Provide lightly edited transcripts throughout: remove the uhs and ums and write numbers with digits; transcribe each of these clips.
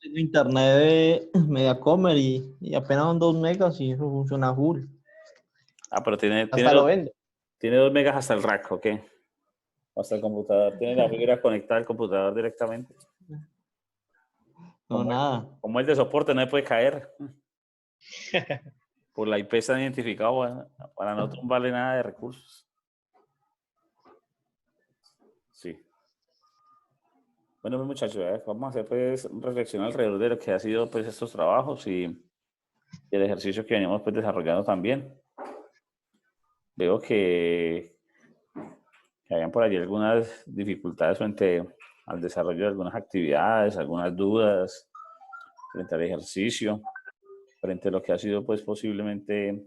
tengo internet de Mediacomer y apenas son 2 megas y eso funciona full. Ah, pero Hasta lo vendo. tiene 2 megas hasta el rack, ¿ok? Hasta el computador. Tiene la fibra conectada al computador directamente. No, nada. Como el de soporte no se puede caer. Por la IP está identificado, para nosotros no vale nada de recursos. Sí. Bueno, pues muchachos, vamos a hacer pues reflexión alrededor de lo que ha sido pues estos trabajos y el ejercicio que venimos pues desarrollando también. Veo que hayan por allí algunas dificultades frente al desarrollo de algunas actividades, algunas dudas frente al ejercicio, frente a lo que ha sido pues posiblemente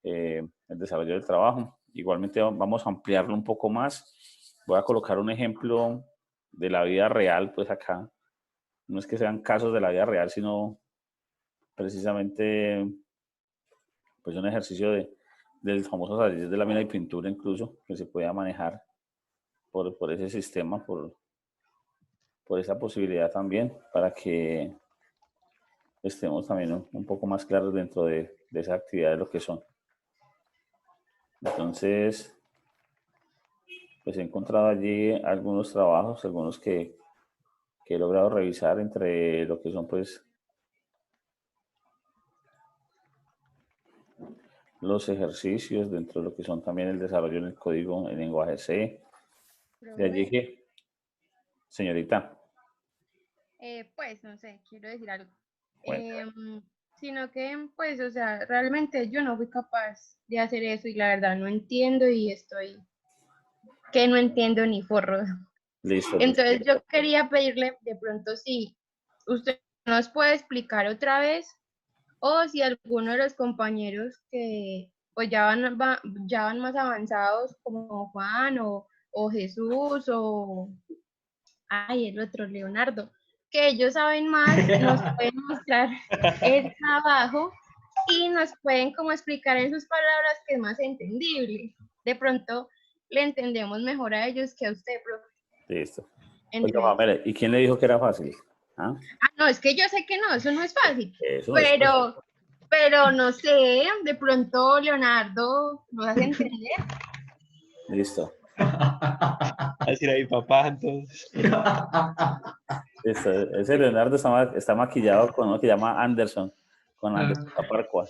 el desarrollo del trabajo. Igualmente vamos a ampliarlo un poco más. Voy a colocar un ejemplo de la vida real pues acá. No es que sean casos de la vida real, sino precisamente pues un ejercicio del famoso taller de lámina y pintura incluso, que se pueda manejar por ese sistema, por esa posibilidad también, para que estemos también un poco más claros dentro de esa actividad de lo que son. Entonces, pues he encontrado allí algunos trabajos, algunos que he logrado revisar entre lo que son pues los ejercicios, dentro de lo que son también el desarrollo en el código en lenguaje C. De allí Profe, que, señorita, pues no sé, quiero decir algo. bueno, Sino que, pues, o sea, realmente yo no fui capaz de hacer eso y la verdad no entiendo y estoy que no entiendo ni forro. listo, listo. Entonces yo quería pedirle de pronto si usted nos puede explicar otra vez o si alguno de los compañeros que pues ya van más avanzados como Juan o Jesús o ay, el otro Leonardo, que ellos saben más, nos pueden mostrar el trabajo y nos pueden como explicar en sus palabras que es más entendible. De pronto le entendemos mejor a ellos que a usted, profe. Listo. Oiga, Entonces, Pamela, ¿y quién le dijo que era fácil? ¿Ah? no, es que yo sé que no, eso no es fácil, Eso no es fácil. pero no sé, de pronto Leonardo nos hace entender. Listo. A decir a mi papá, entonces. Listo. Ese Leonardo está maquillado con uno que llama Anderson, con Anderson Caparcua.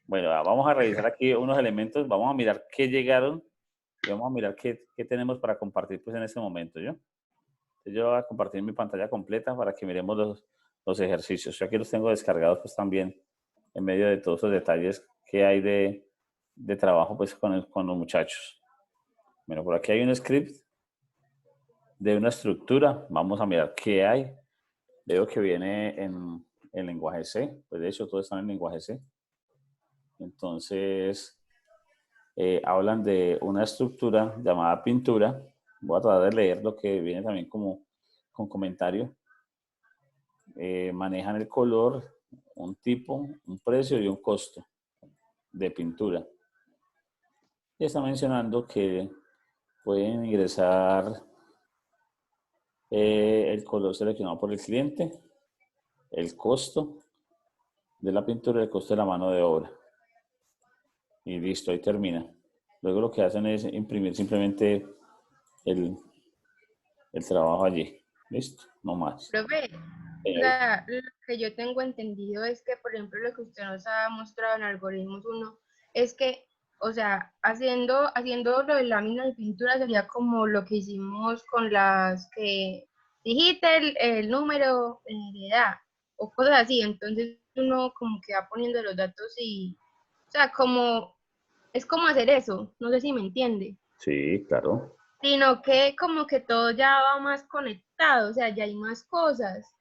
Bueno, vamos a revisar aquí unos elementos, vamos a mirar qué llegaron y vamos a mirar qué tenemos para compartir pues en este momento, ¿yo? Entonces, yo voy a compartir mi pantalla completa para que miremos los ejercicios. Yo aquí los tengo descargados pues también en medio de todos esos detalles que hay de trabajo pues con los muchachos. Bueno, por aquí hay un script de una estructura. Vamos a mirar qué hay. Veo que viene en lenguaje C. Pues de hecho, todo está en lenguaje C. Entonces, hablan de una estructura llamada pintura. Voy a tratar de leer lo que viene también como con comentario. Manejan el color, un tipo, un precio y un costo de pintura. Y está mencionando que pueden ingresar el color seleccionado por el cliente, el costo de la pintura y el costo de la mano de obra. Y listo, ahí termina. Luego lo que hacen es imprimir simplemente el trabajo allí. Listo, no más. Profe, lo que yo tengo entendido es que, por ejemplo, lo que usted nos ha mostrado en Algoritmos 1 es que, o sea, haciendo lo de lámina de pintura sería como lo que hicimos con las que dijiste el número de edad o cosas así. Entonces uno como que va poniendo los datos y, o sea, como, es como hacer eso, no sé si me entiende, Sí, claro. sino que como que todo ya va más conectado, o sea, ya hay más cosas.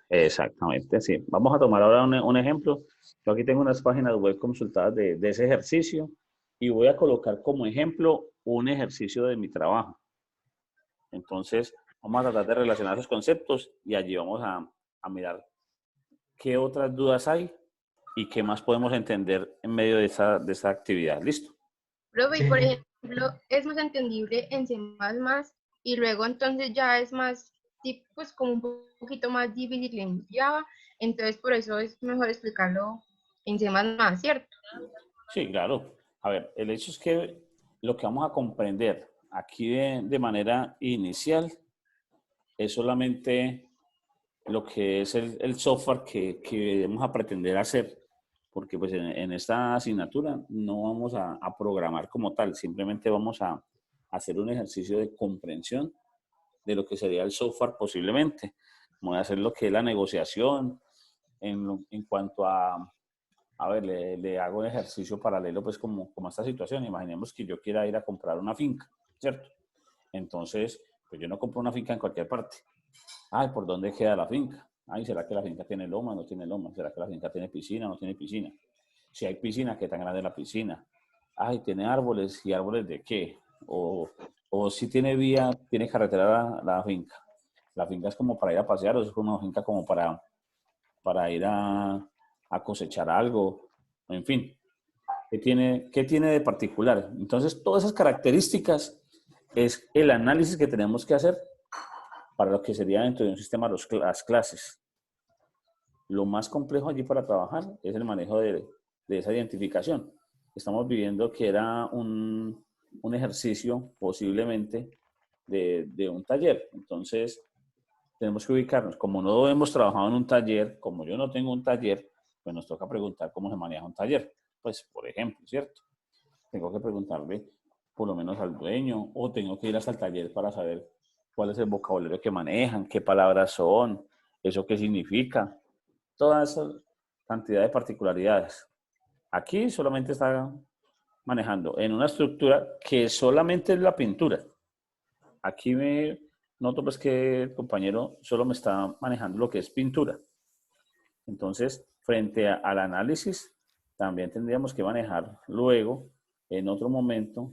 Exactamente, sí. Vamos a tomar ahora un ejemplo. Yo aquí tengo unas páginas web consultadas de ese ejercicio y voy a colocar como ejemplo un ejercicio de mi trabajo. Entonces, vamos a tratar de relacionar esos conceptos y allí vamos a mirar qué otras dudas hay y qué más podemos entender en medio de esa actividad. ¿Listo? Profe, y por ejemplo, es más entendible en C++ y luego entonces ya es más pues como un poquito más difícil en Java, entonces por eso es mejor explicarlo en C++, ¿cierto? Sí, claro. A ver, el hecho es que lo que vamos a comprender aquí de manera inicial es solamente lo que es el software que vamos a pretender hacer, porque pues en esta asignatura no vamos a programar como tal, simplemente vamos a hacer un ejercicio de comprensión de lo que sería el software posiblemente. Vamos a hacer lo que es la negociación en cuanto a ver, le hago un ejercicio paralelo pues como esta situación. Imaginemos que yo quiera ir a comprar una finca, ¿cierto? Entonces, pues yo no compro una finca en cualquier parte. Ay, ¿por dónde queda la finca? Ay, ¿será que la finca tiene loma? ¿No tiene loma? ¿Será que la finca tiene piscina? ¿No tiene piscina? Si hay piscina, ¿qué tan grande es la piscina? Ay, ¿tiene árboles? ¿Y árboles de qué? O si tiene vía, tiene carretera la finca. La finca es como para ir a pasear o es una finca como para ir a cosechar algo. En fin, qué tiene de particular? Entonces, todas esas características es el análisis que tenemos que hacer para lo que sería dentro de un sistema las clases. Lo más complejo allí para trabajar es el manejo de esa identificación. Estamos viviendo que era un ejercicio posiblemente de un taller. Entonces, tenemos que ubicarnos. Como no hemos trabajado en un taller, como yo no tengo un taller, pues nos toca preguntar cómo se maneja un taller. Pues, por ejemplo, ¿cierto? Tengo que preguntarle por lo menos al dueño o tengo que ir hasta el taller para saber cuál es el vocabulario que manejan, qué palabras son, eso qué significa, toda esa cantidad de particularidades. Aquí solamente está manejando en una estructura que solamente es la pintura. Aquí me noto pues que el compañero solo me está manejando lo que es pintura. Entonces, frente al análisis, también tendríamos que manejar luego, en otro momento,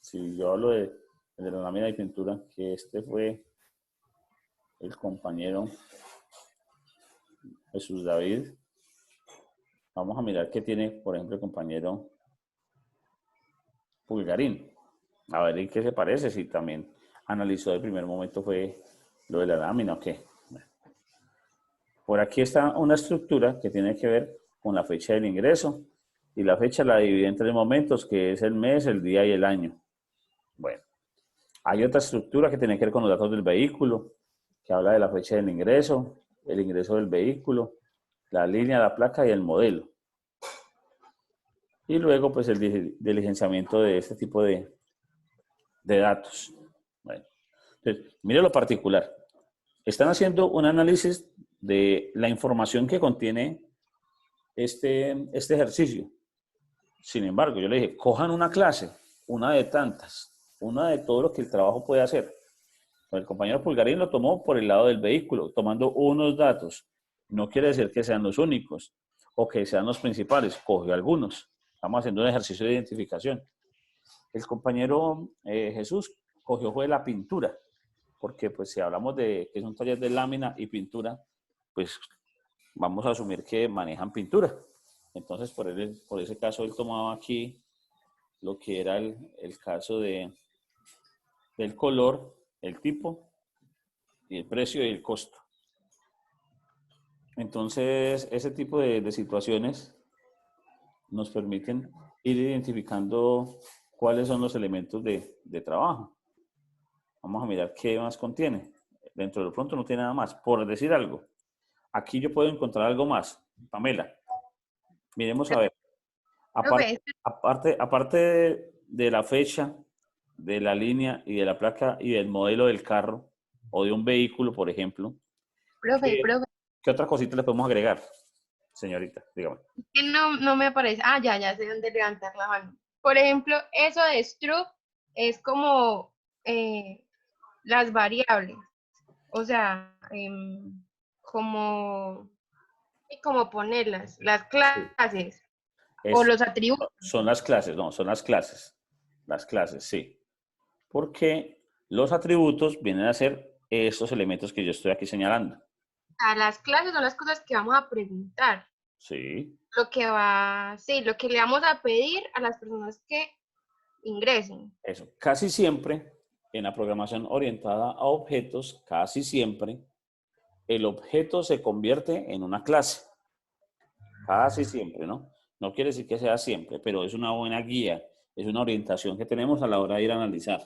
si yo hablo de la lámina de pintura, que este fue el compañero Jesús David. Vamos a mirar qué tiene, por ejemplo, el compañero Pulgarín. A ver en qué se parece, si también analizó de primer momento fue lo de la lámina o qué. Por aquí está una estructura que tiene que ver con la fecha del ingreso y la fecha la divide en 3 momentos, que es el mes, el día y el año. Bueno, hay otra estructura que tiene que ver con los datos del vehículo, que habla de la fecha del ingreso, el ingreso del vehículo, la línea, la placa y el modelo. Y luego, pues, el diligenciamiento de este tipo de datos. Bueno, entonces, mire lo particular. Están haciendo un análisis de la información que contiene este ejercicio. Sin embargo, yo le dije, cojan una clase, una de tantas, una de todo lo que el trabajo puede hacer. El compañero Pulgarín lo tomó por el lado del vehículo, tomando unos datos. No quiere decir que sean los únicos o que sean los principales, cogió algunos. Estamos haciendo un ejercicio de identificación. El compañero Jesús cogió fue la pintura, porque pues si hablamos de que es un taller de lámina y pintura, pues vamos a asumir que manejan pintura. Entonces, por ese caso, él tomaba aquí lo que era el caso del color, el tipo, y el precio y el costo. Entonces, ese tipo de situaciones nos permiten ir identificando cuáles son los elementos de trabajo. Vamos a mirar qué más contiene. Dentro de lo pronto no tiene nada más. Por decir algo, aquí yo puedo encontrar algo más. Pamela, miremos a ver. Aparte de la fecha, de la línea y de la placa y del modelo del carro o de un vehículo, por ejemplo, Profe, ¿qué otra cosita le podemos agregar, señorita? Dígame. que no me aparece. Ah, ya sé dónde levantar la mano. Por ejemplo, eso de struct es como las variables. O sea, como ponerlas, las clases o los atributos. Son las clases, no, son las clases. Las clases, sí. Porque los atributos vienen a ser estos elementos que yo estoy aquí señalando. Las clases son las cosas que vamos a preguntar. Sí. Lo que le vamos a pedir a las personas que ingresen. Eso. Casi siempre en la programación orientada a objetos, casi siempre, el objeto se convierte en una clase. Casi siempre, ¿no? No quiere decir que sea siempre, pero es una buena guía, es una orientación que tenemos a la hora de ir a analizar.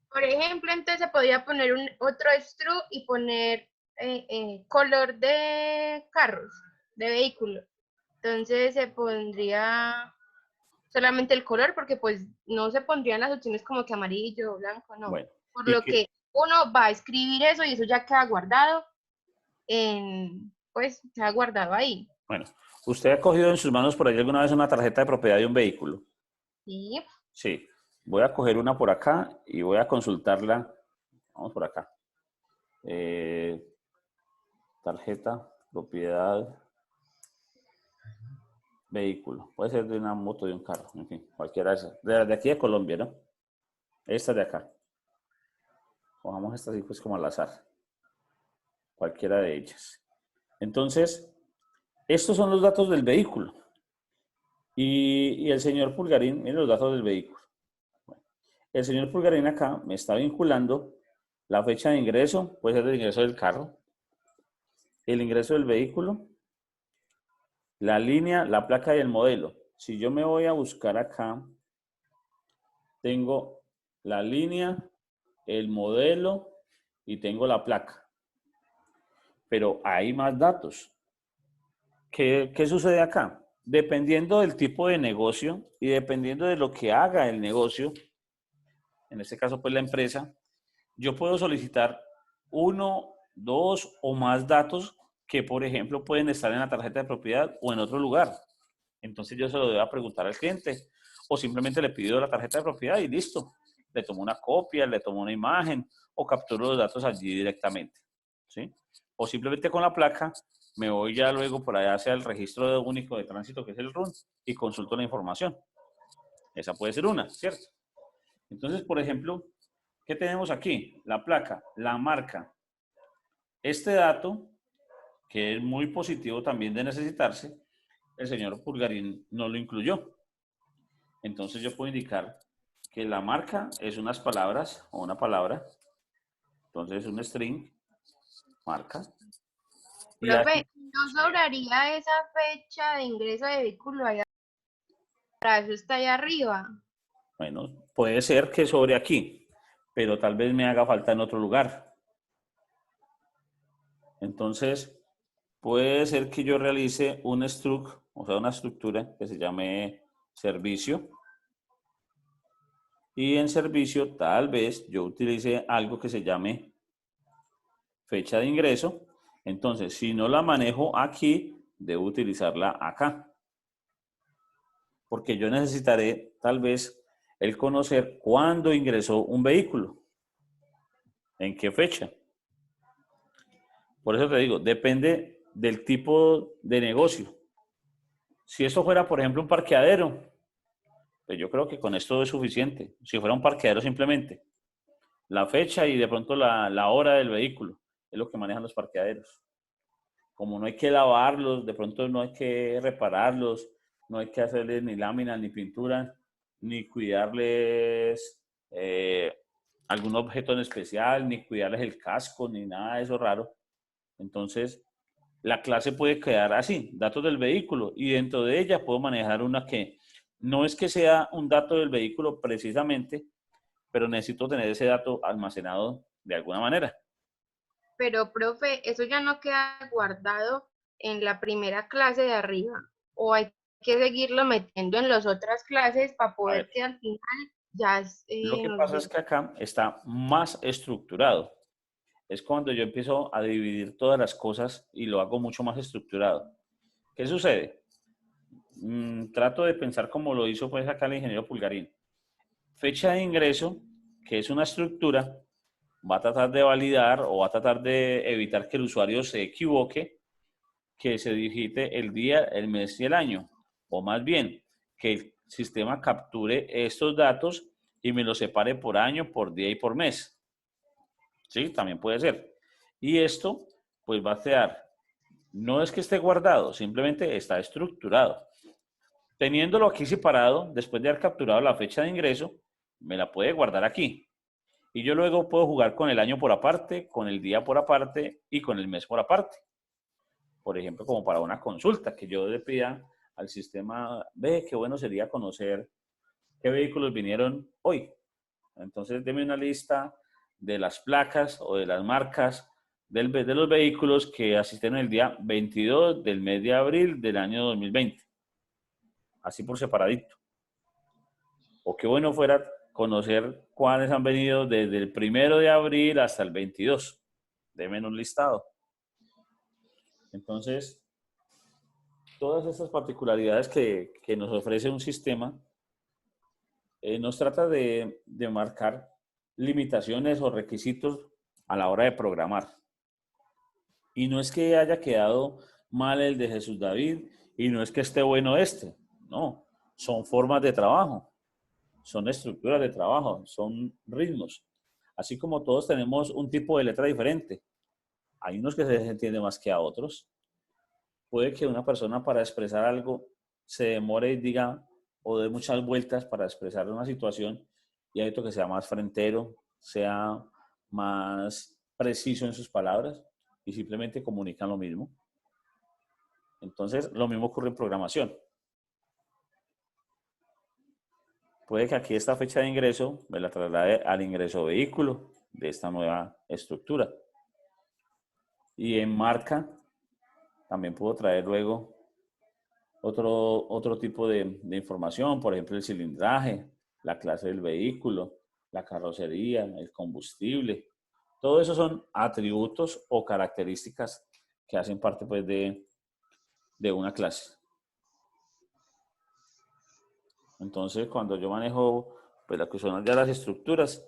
Por ejemplo, entonces se podría poner otro stru y poner color de carros, de vehículos. Entonces se pondría solamente el color, porque pues no se pondrían las opciones como que amarillo, blanco, no. Bueno, Por y lo que uno va a escribir eso y eso ya queda guardado pues queda guardado ahí. bueno, ¿usted ha cogido en sus manos por ahí alguna vez una tarjeta de propiedad de un vehículo? Sí. Sí. Voy a coger una por acá y voy a consultarla. Vamos por acá. Tarjeta, propiedad, vehículo. Puede ser de una moto, de un carro, en fin, cualquiera de esas. De aquí de Colombia, ¿no? Esta de acá. Cojamos esta así pues como al azar. Cualquiera de ellas. Entonces, estos son los datos del vehículo. Y el señor Pulgarín, miren los datos del vehículo. Bueno, el señor Pulgarín acá me está vinculando la fecha de ingreso, puede ser el ingreso del carro, el ingreso del vehículo, la línea, la placa y el modelo. Si yo me voy a buscar acá, tengo la línea, el modelo y tengo la placa. Pero hay más datos. ¿Qué sucede acá? Dependiendo del tipo de negocio y dependiendo de lo que haga el negocio, en este caso pues la empresa, yo puedo solicitar 1, 2 o más datos que, por ejemplo, pueden estar en la tarjeta de propiedad o en otro lugar. Entonces yo se lo debo preguntar al cliente o simplemente le pido la tarjeta de propiedad y listo. Le tomo una copia, le tomo una imagen o capturo los datos allí directamente, ¿sí? O simplemente con la placa me voy ya luego por allá hacia el registro único de tránsito, que es el RUN, y consulto la información. Esa puede ser una, ¿cierto? Entonces, por ejemplo, ¿qué tenemos aquí? La placa, la marca. Este dato, que es muy positivo también de necesitarse, el señor Pulgarín no lo incluyó. Entonces yo puedo indicar que la marca es unas palabras o una palabra. Entonces un string, marca. Y aquí, Profe, ¿no sobraría esa fecha de ingreso de vehículo allá? Para eso está allá arriba. bueno, puede ser que sobre aquí, pero tal vez me haga falta en otro lugar. Entonces, puede ser que yo realice un struct, o sea, una estructura que se llame servicio. Y en servicio, tal vez yo utilice algo que se llame fecha de ingreso. Entonces, si no la manejo aquí, debo utilizarla acá. Porque yo necesitaré, tal vez, el conocer cuándo ingresó un vehículo. ¿En qué fecha? Por eso te digo, depende del tipo de negocio. Si esto fuera, por ejemplo, un parqueadero, pues yo creo que con esto es suficiente. Si fuera un parqueadero simplemente, la fecha y de pronto la hora del vehículo, es lo que manejan los parqueaderos. Como no hay que lavarlos, de pronto no hay que repararlos, no hay que hacerles ni láminas, ni pintura, ni cuidarles algún objeto en especial, ni cuidarles el casco, ni nada de eso raro. Entonces, la clase puede quedar así, datos del vehículo, y dentro de ella puedo manejar una que no es que sea un dato del vehículo precisamente, pero necesito tener ese dato almacenado de alguna manera. Pero, profe, eso ya no queda guardado en la primera clase de arriba. O hay que seguirlo metiendo en las otras clases para A ver, poder que al final ya lo que nos pasa dé. es que acá está más estructurado. Es cuando yo empiezo a dividir todas las cosas y lo hago mucho más estructurado. ¿Qué sucede? Trato de pensar como lo hizo pues acá el ingeniero Pulgarín. Fecha de ingreso, que es una estructura, va a tratar de validar o va a tratar de evitar que el usuario se equivoque, que se digite el día, el mes y el año. O más bien, que el sistema capture estos datos y me los separe por año, por día y por mes. ¿Sí? También puede ser. Y esto, pues va a quedar, no es que esté guardado, simplemente está estructurado. Teniéndolo aquí separado, después de haber capturado la fecha de ingreso, me la puede guardar aquí. Y yo luego puedo jugar con el año por aparte, con el día por aparte y con el mes por aparte. Por ejemplo, como para una consulta, que yo le pida al sistema, ve, qué bueno sería conocer qué vehículos vinieron hoy. Entonces, deme una lista de las placas o de las marcas de los vehículos que asistieron el día 22 del mes de abril del año 2020. Así por separadito. O qué bueno fuera conocer cuáles han venido desde el 1 de abril hasta el 22. Deme un listado. Entonces, todas estas particularidades que nos ofrece un sistema, nos trata de marcar limitaciones o requisitos a la hora de programar. Y no es que haya quedado mal el de Jesús David y no es que esté bueno este. No, son formas de trabajo, son estructuras de trabajo, son ritmos. Así como todos tenemos un tipo de letra diferente. Hay unos que se les entiende más que a otros. Puede que una persona para expresar algo se demore y diga o dé muchas vueltas para expresar una situación y hay otro que sea más frentero, sea más preciso en sus palabras y simplemente comunican lo mismo. Entonces, lo mismo ocurre en programación. Puede que aquí esta fecha de ingreso me la traslade al ingreso vehículo de esta nueva estructura. Y en marca también puedo traer luego otro tipo de información, por ejemplo, el cilindraje, la clase del vehículo, la carrocería, el combustible. Todo eso son atributos o características que hacen parte pues, de una clase. Entonces, cuando yo manejo pues, la que son ya las estructuras,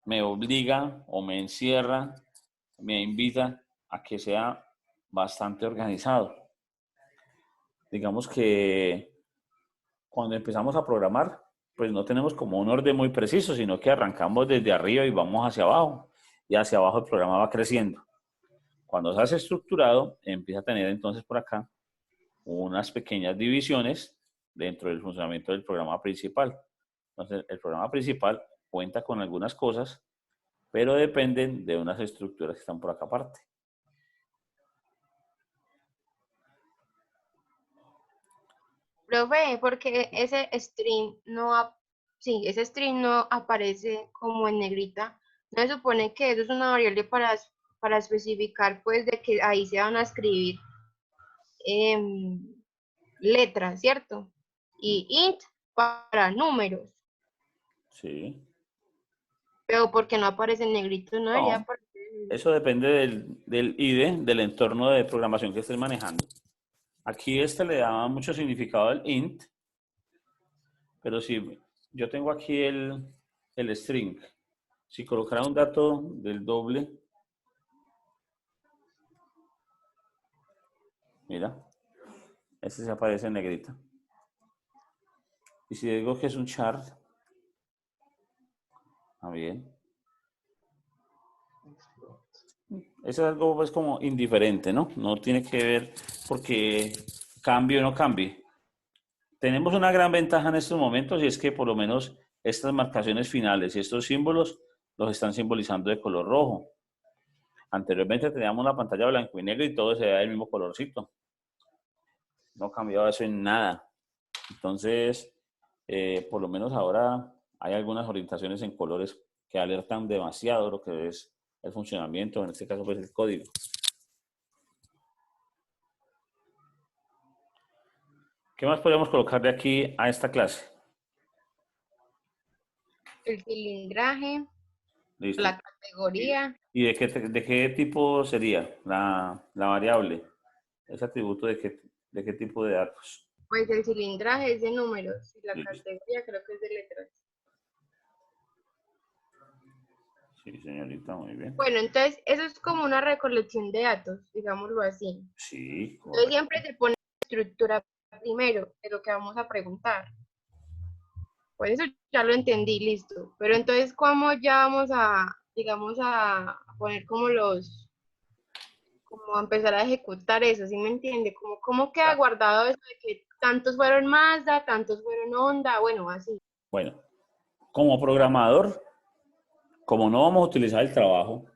me obliga o me encierra, me invita a que sea bastante organizado. Digamos que cuando empezamos a programar, pues no tenemos como un orden muy preciso, sino que arrancamos desde arriba y vamos hacia abajo. Y hacia abajo el programa va creciendo. Cuando se hace estructurado, empieza a tener entonces por acá unas pequeñas divisiones dentro del funcionamiento del programa principal. Entonces, el programa principal cuenta con algunas cosas, pero dependen de unas estructuras que están por acá aparte. Profe, porque ese string sí, ese string no aparece como en negrita. No se supone que eso es una variable para especificar, pues, de que ahí se van a escribir letras, ¿cierto? Y int para números. Sí. Pero porque no aparece en negrito, no debería No, aparecer. eso depende del IDE, del entorno de programación que estés manejando. Aquí le da mucho significado al int, pero si yo tengo aquí el string, si colocara un dato del doble, mira, este se aparece en negrita. Y si digo que es un char, bien. Eso es algo pues como indiferente, ¿no? No tiene que ver porque cambie o no cambie. Tenemos una gran ventaja en estos momentos y es que por lo menos estas marcaciones finales y estos símbolos los están simbolizando de color rojo. Anteriormente teníamos una pantalla blanco y negro y todo se veía del mismo colorcito. No ha cambiado eso en nada. Entonces, por lo menos ahora hay algunas orientaciones en colores que alertan demasiado lo que es el funcionamiento, en este caso pues el código. ¿Qué más podemos colocar de aquí a esta clase? El cilindraje, Listo. la categoría. ¿Y de qué tipo sería la variable? ¿Ese atributo de qué tipo de datos? Pues el cilindraje es de números y la Listo. categoría creo que es de letras. Sí, señorita, muy bien. Bueno, entonces eso es como una recolección de datos, digámoslo así. Sí, Entonces correcto. siempre se pone la estructura primero de lo que vamos a preguntar. Por eso ya lo entendí, listo. Pero entonces, ¿cómo ya vamos a, digamos, a poner como como a empezar a ejecutar eso? ¿Sí me entiende? ¿Cómo queda guardado eso de que tantos fueron Mazda, tantos fueron Honda? Bueno, así. Bueno, como programador, como no vamos a utilizar el trabajo,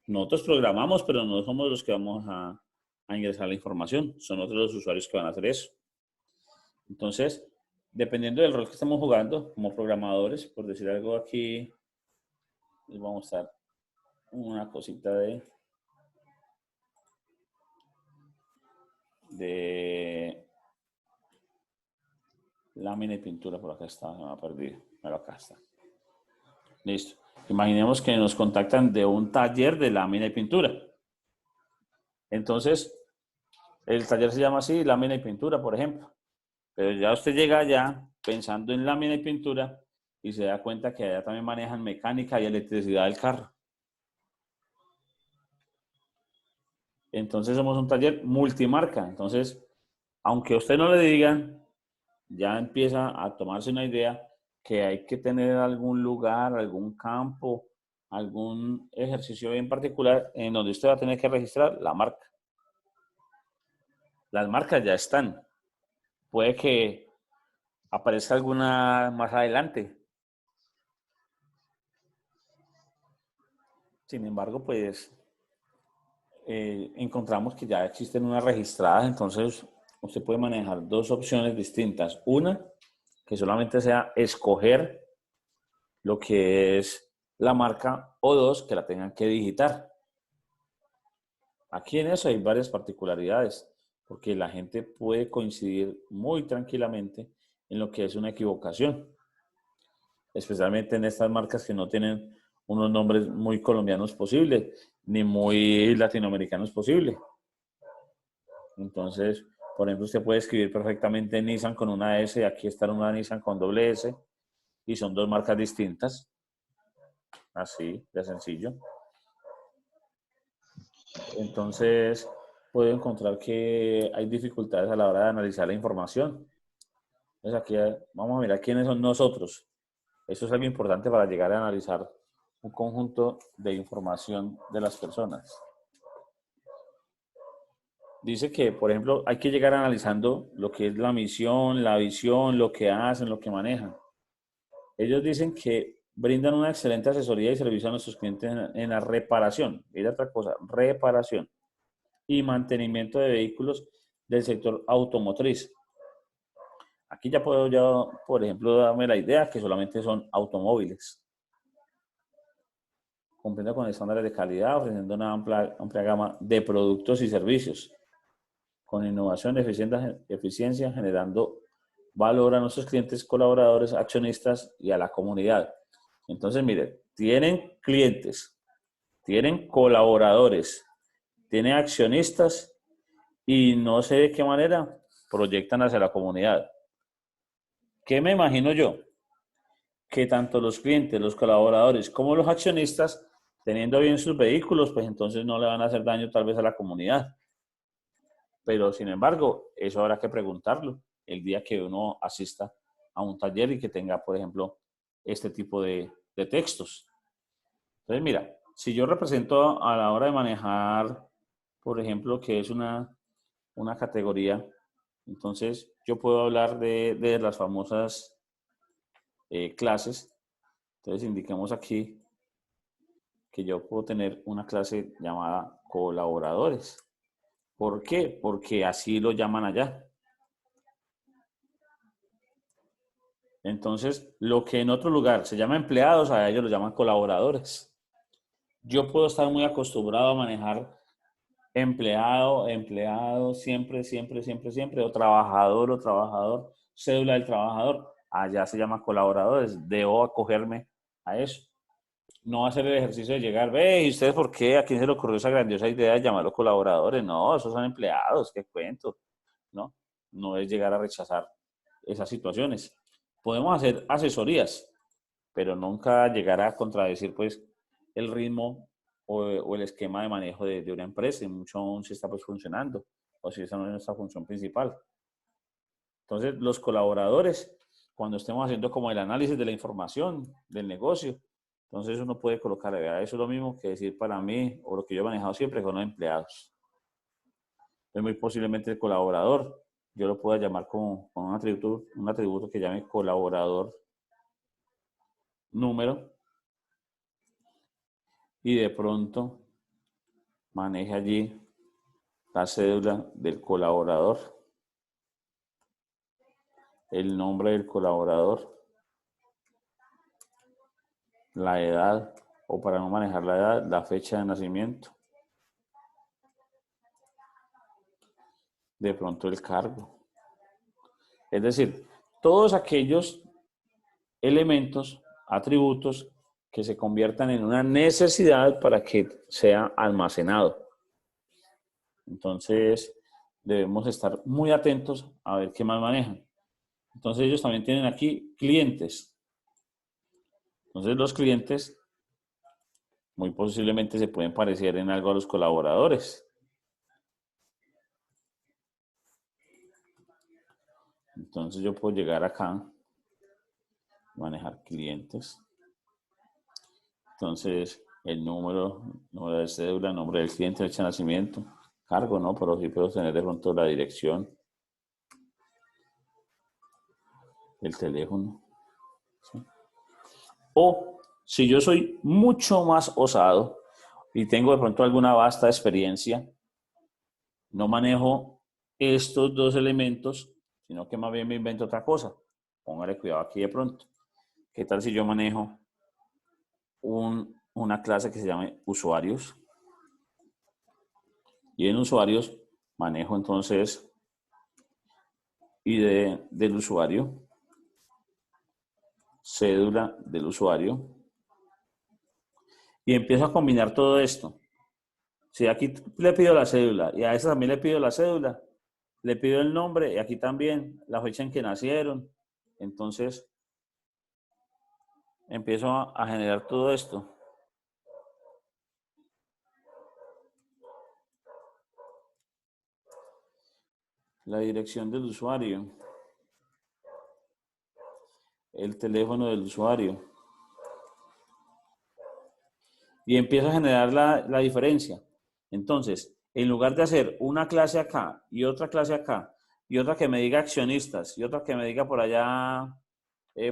nosotros programamos, pero no somos los que vamos a ingresar la información, son otros los usuarios que van a hacer eso. Entonces, dependiendo del rol que estemos jugando como programadores, por decir algo aquí, les voy a mostrar una cosita de lámina y pintura. Por acá está, se me ha perdido, pero acá está. Listo. Imaginemos que nos contactan de un taller de lámina y pintura. Entonces, el taller se llama así, lámina y pintura, por ejemplo. Pero ya usted llega allá pensando en lámina y pintura y se da cuenta que allá también manejan mecánica y electricidad del carro. Entonces somos un taller multimarca. Entonces, aunque a usted no le digan, ya empieza a tomarse una idea que hay que tener algún lugar, algún campo, algún ejercicio bien particular en donde usted va a tener que registrar la marca. Las marcas ya están. Puede que aparezca alguna más adelante. Sin embargo, pues encontramos que ya existen unas registradas, entonces usted puede manejar dos opciones distintas. Una, que solamente sea escoger lo que es la marca, o dos, que la tengan que digitar. Aquí en eso hay varias particularidades, porque la gente puede coincidir muy tranquilamente en lo que es una equivocación, especialmente en estas marcas que no tienen unos nombres muy colombianos posibles, ni muy latinoamericanos posibles. Entonces, por ejemplo, usted puede escribir perfectamente Nissan con una S, y aquí está una Nissan con doble S, y son dos marcas distintas. Así, de sencillo. Entonces, puedo encontrar que hay dificultades a la hora de analizar la información. Entonces, aquí vamos a mirar quiénes son nosotros. Eso es algo importante para llegar a analizar un conjunto de información de las personas. Dice que, por ejemplo, hay que llegar analizando lo que es la misión, la visión, lo que hacen, lo que manejan. Ellos dicen que brindan una excelente asesoría y servicio a nuestros clientes en la reparación. Mira otra cosa, reparación y mantenimiento de vehículos del sector automotriz. Aquí ya puedo yo, por ejemplo, darme la idea que solamente son automóviles. Cumpliendo con estándares de calidad, ofreciendo una amplia gama de productos y servicios, con innovación, eficiencia, generando valor a nuestros clientes, colaboradores, accionistas y a la comunidad. Entonces, mire, tienen clientes, tienen colaboradores, tienen accionistas y no sé de qué manera proyectan hacia la comunidad. ¿Qué me imagino yo? Que tanto los clientes, los colaboradores como los accionistas, teniendo bien sus vehículos, pues entonces no le van a hacer daño tal vez a la comunidad. Pero sin embargo, eso habrá que preguntarlo el día que uno asista a un taller y que tenga, por ejemplo, este tipo de textos. Entonces, mira, si yo represento a la hora de manejar, por ejemplo, que es una categoría, entonces yo puedo hablar de las famosas clases. Entonces, indiquemos aquí que yo puedo tener una clase llamada colaboradores. ¿Por qué? Porque así lo llaman allá. Entonces, lo que en otro lugar se llama empleados, a ellos lo llaman colaboradores. Yo puedo estar muy acostumbrado a manejar empleado, siempre, siempre, siempre, siempre, o trabajador, cédula del trabajador. Allá se llama colaboradores. Debo acogerme a eso. No hacer el ejercicio de llegar, ve, ¿y ustedes por qué? ¿A quién se le ocurrió esa grandiosa idea de llamarlos colaboradores? No, esos son empleados, qué cuento, ¿no? No es llegar a rechazar esas situaciones. Podemos hacer asesorías, pero nunca llegar a contradecir, pues, el ritmo o el esquema de manejo de una empresa, y mucho aún si está, pues, funcionando, o si esa no es nuestra función principal. Entonces, los colaboradores, cuando estemos haciendo como el análisis de la información del negocio, entonces uno puede colocar, eso es lo mismo que decir para mí, o lo que yo he manejado siempre con los empleados. Es muy posiblemente el colaborador, yo lo puedo llamar con un atributo que llame colaborador número. y de pronto maneje allí la cédula del colaborador, el nombre del colaborador, la edad, o para no manejar la edad, la fecha de nacimiento, de pronto el cargo. Es decir, todos aquellos elementos, atributos que se conviertan en una necesidad para que sea almacenado. Entonces, debemos estar muy atentos a ver qué más manejan. Entonces, ellos también tienen aquí clientes. Entonces, los clientes muy posiblemente se pueden parecer en algo a los colaboradores. Entonces, yo puedo llegar acá, manejar clientes. Entonces, el número de cédula, nombre del cliente, fecha de nacimiento, cargo, ¿no? Pero sí puedo tener de pronto la dirección, el teléfono. ¿Sí? O si yo soy mucho más osado y tengo de pronto alguna vasta experiencia, no manejo estos dos elementos, sino que más bien me invento otra cosa. Póngale cuidado aquí de pronto. ¿Qué tal si yo manejo una clase que se llame usuarios? Y en usuarios manejo entonces ID del usuario, cédula del usuario, y empiezo a combinar todo esto. Si aquí le pido la cédula y a esa también le pido la cédula, le pido el nombre y aquí también la fecha en que nacieron, entonces empiezo a generar todo esto. La dirección del usuario, el teléfono del usuario, y empiezo a generar la diferencia. Entonces, en lugar de hacer una clase acá y otra clase acá, y otra que me diga accionistas, y otra que me diga por allá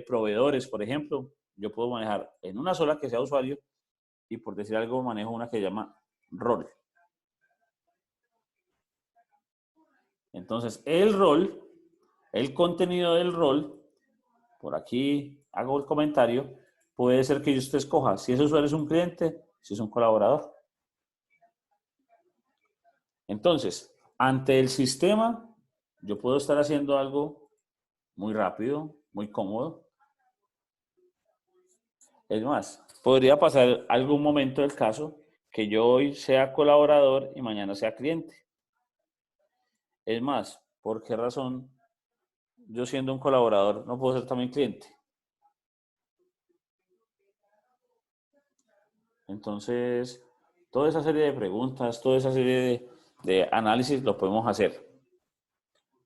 proveedores, por ejemplo, yo puedo manejar en una sola que sea usuario, y por decir algo, manejo una que se llama rol. Entonces, el rol, el contenido del rol, por aquí hago el comentario, puede ser que usted escoja si ese usuario es un cliente, si es un colaborador. Entonces, ante el sistema, yo puedo estar haciendo algo muy rápido, muy cómodo. Es más, podría pasar algún momento del caso que yo hoy sea colaborador y mañana sea cliente. Es más, ¿por qué razón yo siendo un colaborador no puedo ser también cliente? Entonces, toda esa serie de preguntas, toda esa serie de análisis lo podemos hacer.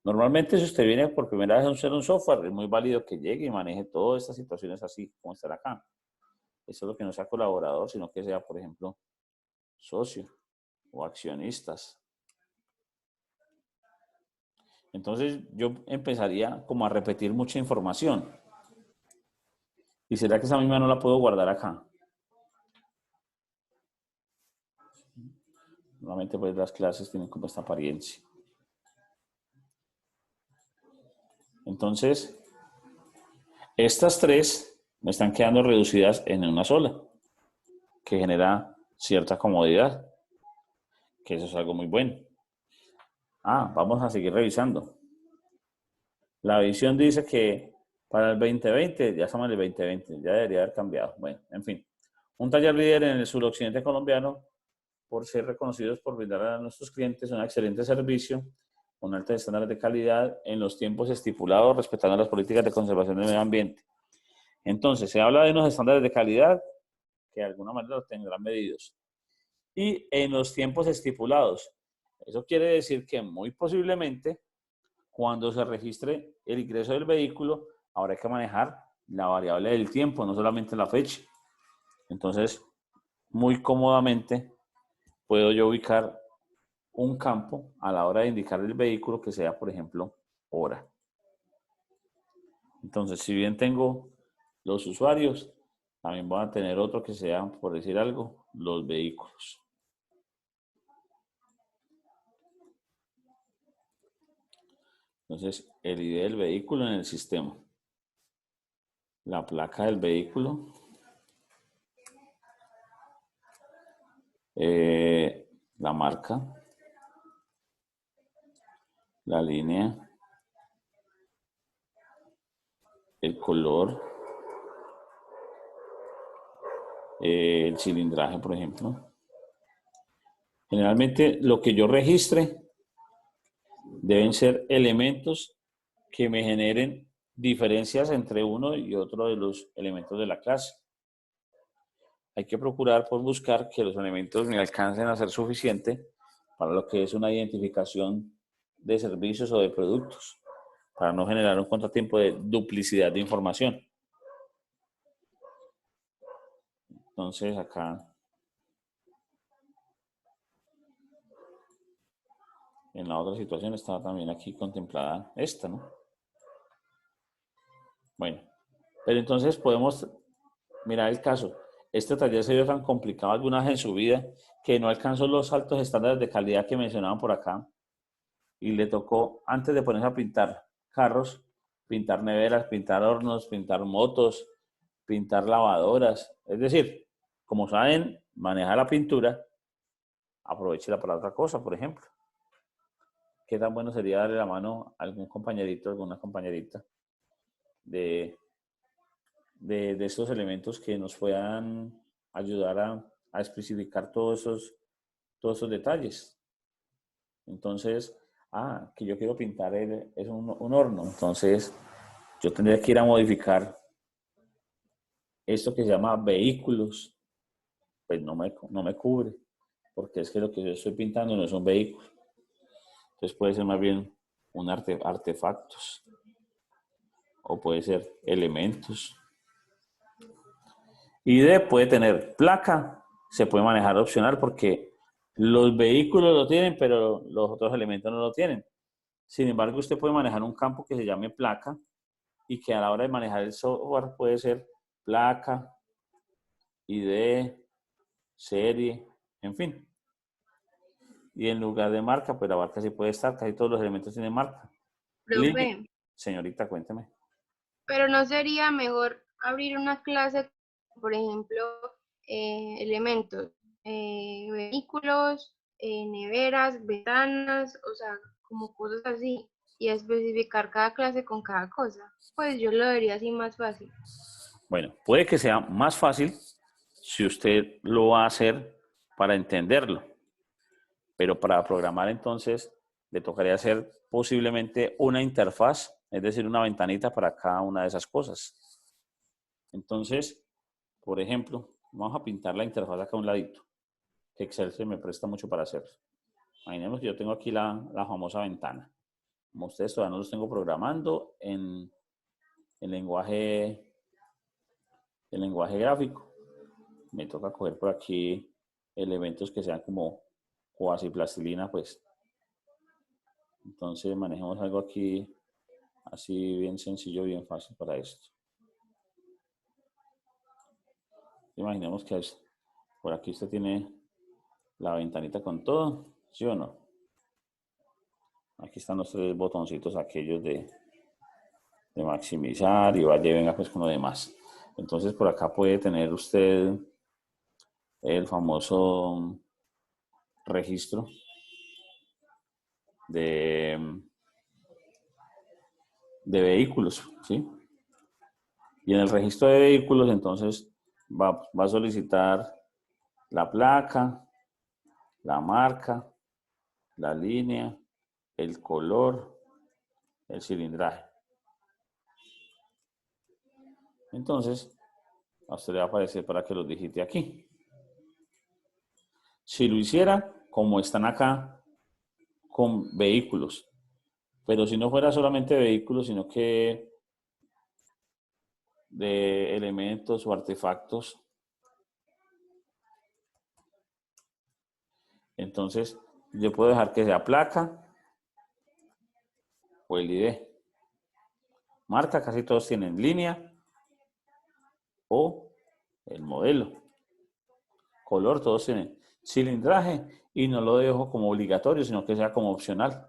Normalmente, si usted viene por primera vez a usar un software, es muy válido que llegue y maneje todas estas situaciones así como estar acá. Eso es lo que no sea colaborador, sino que sea, por ejemplo, socio o accionistas. Entonces, yo empezaría como a repetir mucha información. ¿Y será que esa misma no la puedo guardar acá? Normalmente, pues, las clases tienen como esta apariencia. Entonces, estas tres me están quedando reducidas en una sola, que genera cierta comodidad, que eso es algo muy bueno. Vamos a seguir revisando. La visión dice que para el 2020, ya estamos en el 2020, ya debería haber cambiado. Bueno, en fin. Un taller líder en el suroccidente colombiano por ser reconocidos por brindar a nuestros clientes un excelente servicio, con altos estándares de calidad en los tiempos estipulados, respetando las políticas de conservación del medio ambiente. Entonces, se habla de unos estándares de calidad que de alguna manera los tendrán medidos. Y en los tiempos estipulados. Eso quiere decir que muy posiblemente, cuando se registre el ingreso del vehículo, habrá que manejar la variable del tiempo, no solamente la fecha. Entonces, muy cómodamente puedo yo ubicar un campo a la hora de indicar el vehículo que sea, por ejemplo, hora. Entonces, si bien tengo los usuarios, También van a tener otro que sea, por decir algo, los vehículos. Entonces, el ID del vehículo en el sistema. La placa del vehículo. La marca. La línea. El color. El cilindraje, por ejemplo. Generalmente, lo que yo registre deben ser elementos que me generen diferencias entre uno y otro de los elementos de la clase. Hay que procurar por buscar que los elementos me alcancen a ser suficiente para lo que es una identificación de servicios o de productos, para no generar un contratiempo de duplicidad de información. Entonces acá en la otra situación está también aquí contemplada esta, ¿no? Bueno, pero entonces podemos mirar el caso. Este taller se vio tan complicado alguna vez en su vida que no alcanzó los altos estándares de calidad que mencionaban por acá y le tocó, antes de ponerse a pintar carros, pintar neveras, pintar hornos, pintar motos, pintar lavadoras. Es decir, como saben manejar la pintura, aprovechela para otra cosa, por ejemplo. ¿Qué tan bueno sería darle la mano a algún compañerito, alguna compañerita de estos elementos que nos puedan ayudar a especificar todos esos detalles? Entonces, que yo quiero pintar es un horno. Entonces, yo tendría que ir a modificar esto que se llama vehículos. Pues no me cubre, porque es que lo que yo estoy pintando no es un vehículo. Entonces puede ser más bien un artefactos o puede ser elementos. ID puede tener placa, se puede manejar opcional porque los vehículos lo tienen, pero los otros elementos no lo tienen. Sin embargo, usted puede manejar un campo que se llame placa y que a la hora de manejar el software puede ser placa, ID, serie, en fin. Y en lugar de marca, pues la marca sí puede estar, casi todos los elementos tienen marca. Profe, Señorita, cuénteme. pero ¿no sería mejor abrir una clase, por ejemplo, elementos, vehículos, neveras, ventanas, o sea, como cosas así, y especificar cada clase con cada cosa? Pues yo lo vería así más fácil. Bueno, puede que sea más fácil si usted lo va a hacer para entenderlo, pero para programar entonces le tocaría hacer posiblemente una interfaz, es decir, una ventanita para cada una de esas cosas. Entonces, por ejemplo, vamos a pintar la interfaz acá a un ladito, que Excel se me presta mucho para hacerlo. Imaginemos que yo tengo aquí la famosa ventana. Como ustedes todavía no los tengo programando en lenguaje gráfico, me toca coger por aquí elementos que sean como cuasi plastilina, pues. Entonces manejemos algo aquí así bien sencillo, bien fácil para esto. Imaginemos que por aquí usted tiene la ventanita con todo, ¿sí o no? Aquí están los tres botoncitos aquellos de maximizar y vaya y venga pues con lo demás. Entonces por acá puede tener usted el famoso registro de vehículos, ¿sí? Y en el registro de vehículos entonces va a solicitar la placa, la marca, la línea, el color, el cilindraje. Entonces, a usted le va a aparecer para que los digite aquí. Si lo hiciera, como están acá, con vehículos, pero si no fuera solamente vehículos, sino que de elementos o artefactos, entonces yo puedo dejar que sea placa o el ID. Marca, casi todos tienen línea o el modelo. Color, todos tienen. Cilindraje, y no lo dejo como obligatorio, sino que sea como opcional.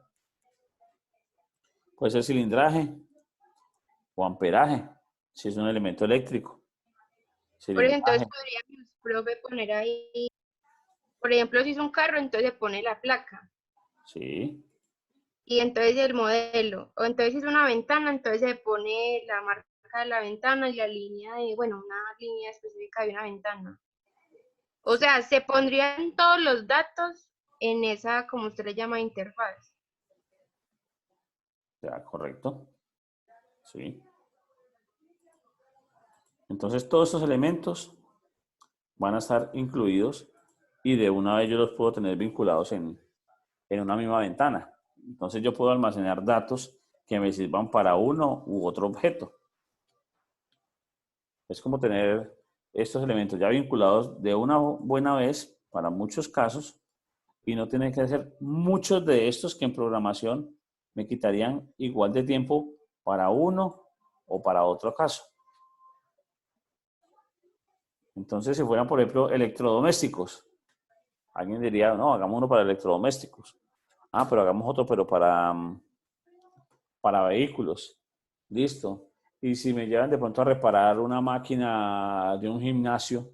Puede ser cilindraje o amperaje, si es un elemento eléctrico. Por ejemplo, Cilindraje, entonces podríamos, profe, poner ahí, por ejemplo, si es un carro, entonces se pone la placa. sí. Y entonces el modelo. O entonces si es una ventana, entonces se pone la marca de la ventana y la línea de, bueno, una línea específica de una ventana. O sea, se pondrían todos los datos en esa, como usted le llama, interfaz. Ya, correcto. Sí. Entonces, todos estos elementos van a estar incluidos y de una vez yo los puedo tener vinculados en una misma ventana. Entonces, yo puedo almacenar datos que me sirvan para uno u otro objeto. Es como tener estos elementos ya vinculados de una buena vez para muchos casos y no tener que hacer muchos de estos que en programación me quitarían igual de tiempo para uno o para otro caso. Entonces, si fueran, por ejemplo, electrodomésticos, alguien diría, no, hagamos uno para electrodomésticos. Ah, pero hagamos otro, pero para vehículos. Listo. Y si me llevan de pronto a reparar una máquina de un gimnasio,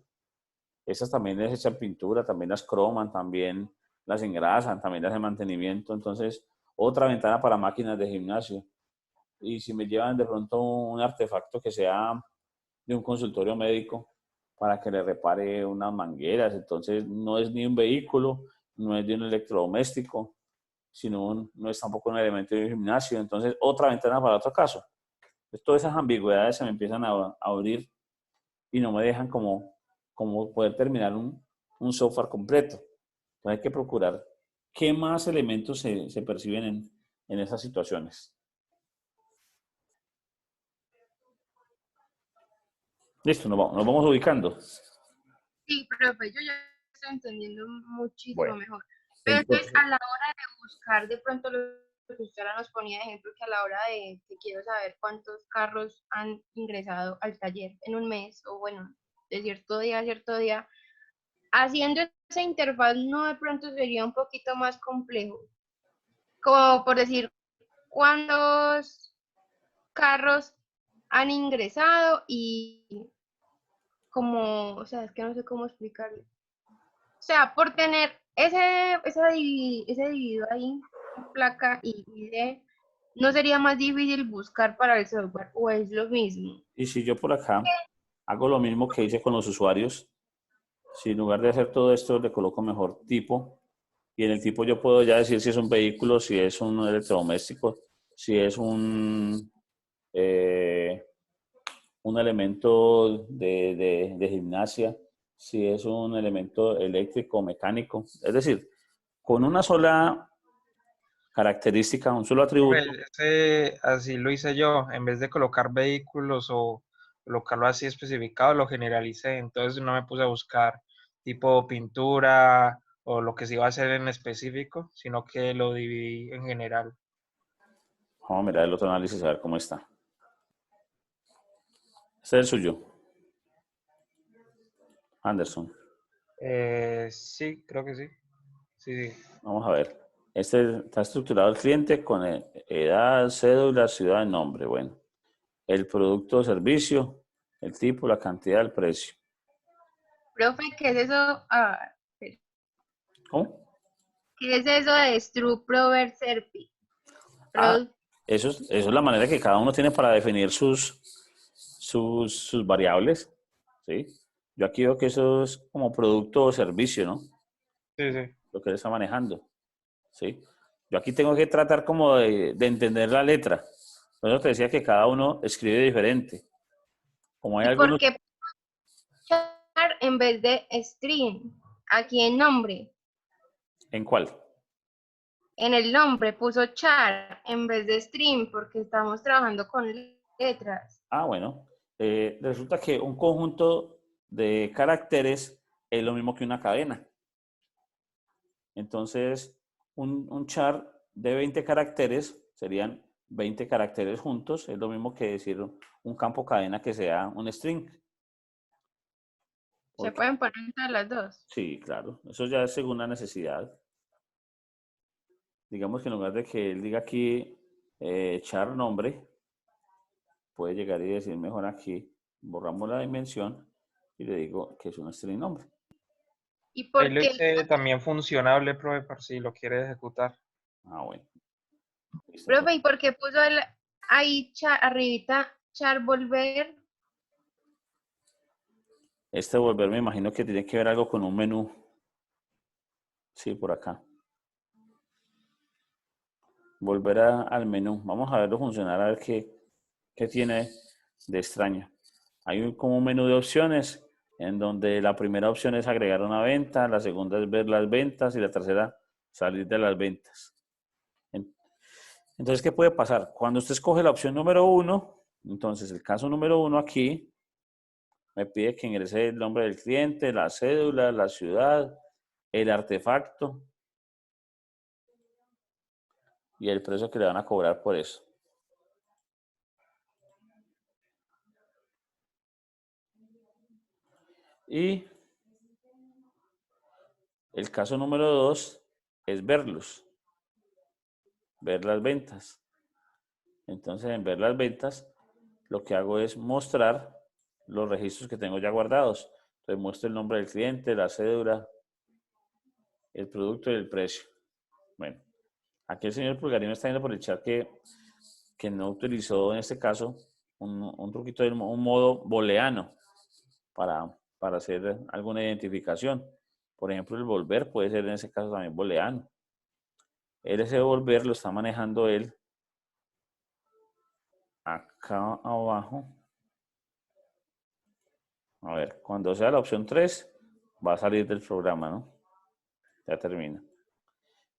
esas también les echan pintura, también las croman, también las engrasan, también les hacen mantenimiento. Entonces, otra ventana para máquinas de gimnasio. Y si me llevan de pronto un artefacto que sea de un consultorio médico para que le repare unas mangueras, entonces no es ni un vehículo, no es de un electrodoméstico, sino no es tampoco un elemento de un gimnasio. Entonces, otra ventana para otro caso. Entonces, todas esas ambigüedades se me empiezan a abrir y no me dejan como poder terminar un software completo. Entonces hay que procurar qué más elementos se perciben en esas situaciones. Listo, nos vamos ubicando. Sí, profe, yo ya estoy entendiendo muchísimo Bueno, mejor. Pero entonces, entonces, a la hora de buscar, de pronto lo que usted ahora nos ponía de ejemplo, que a la hora de que quiero saber cuántos carros han ingresado al taller en un mes, o bueno, de cierto día a cierto día, haciendo esa interfaz no de pronto sería un poquito más complejo. Como por decir, cuántos carros han ingresado y como, o sea, es que no sé cómo explicarlo. O sea, por tener ese dividido ahí, placa y ID, ¿no sería más difícil buscar para el software o es lo mismo? y si yo por acá hago lo mismo que hice con los usuarios, si en lugar de hacer todo esto le coloco mejor tipo, y en el tipo yo puedo ya decir si es un vehículo, si es un electrodoméstico, si es eh, un elemento de gimnasia, si es un elemento eléctrico o mecánico. Es decir, con una sola característica, un solo atributo. Así lo hice yo, en vez de colocar vehículos o colocarlo así especificado, lo generalicé. Entonces no me puse a buscar tipo pintura o lo que se iba a hacer en específico, sino que lo dividí en general. Vamos a mirar el otro análisis a ver cómo está. Este es el suyo, Anderson. Sí, creo que sí. Sí, sí. Vamos a ver. Este está estructurado el cliente con edad, cédula, ciudad, nombre. Bueno, el producto o servicio, el tipo, la cantidad, el precio. Profe, ¿qué es eso? ¿Cómo? ¿Qué es eso de Stru Prover Serpi? Ah, eso es la manera que cada uno tiene para definir sus variables. ¿Sí? Yo aquí veo que eso es como producto o servicio, ¿no? Sí, sí. Lo que él está manejando. ¿Sí? Yo aquí tengo que tratar como de entender la letra. Por eso te decía que cada uno escribe diferente. Como hay ¿Y por algunos, qué char en vez de stream? Aquí en nombre. ¿en cuál? En el nombre puso char en vez de stream porque estamos trabajando con letras. Ah, bueno. Resulta que un conjunto de caracteres es lo mismo que una cadena. Entonces, un char de 20 caracteres serían 20 caracteres juntos. Es lo mismo que decir un campo cadena que sea un string. Se Porque, pueden poner entre las dos. sí, claro, eso ya es según la necesidad. Digamos que en lugar de que él diga aquí char nombre, puede llegar y decir mejor aquí, borramos la dimensión y le digo que es un string nombre. ¿Y Ahí por lo qué? hice también funcionable, profe, por si lo quiere ejecutar. Ah, bueno. Listo, Profe, ¿y entonces, por qué puso ahí arribita char volver? este volver me imagino que tiene que ver algo con un menú. Sí, por acá. Volver al menú. Vamos a verlo funcionar, a ver qué tiene de extraño. Hay como un menú de opciones en donde la primera opción es agregar una venta, la segunda es ver las ventas y la tercera salir de las ventas. Entonces, ¿qué puede pasar? Cuando usted escoge la opción número 1, entonces el caso número 1 aquí me pide que ingrese el nombre del cliente, la cédula, la ciudad, el artefacto y el precio que le van a cobrar por eso. Y el caso número 2 es verlos, ver las ventas. Entonces, en ver las ventas, lo que hago es mostrar los registros que tengo ya guardados. Entonces, muestro el nombre del cliente, la cédula, el producto y el precio. Bueno, aquí el señor Pulgarín me está viendo por el chat que no utilizó en este caso un truquito, un modo booleano para hacer alguna identificación. Por ejemplo, el volver puede ser en ese caso también booleano. Ese volver lo está manejando él acá abajo. A ver, cuando sea la opción 3, va a salir del programa, ¿no? Ya termina.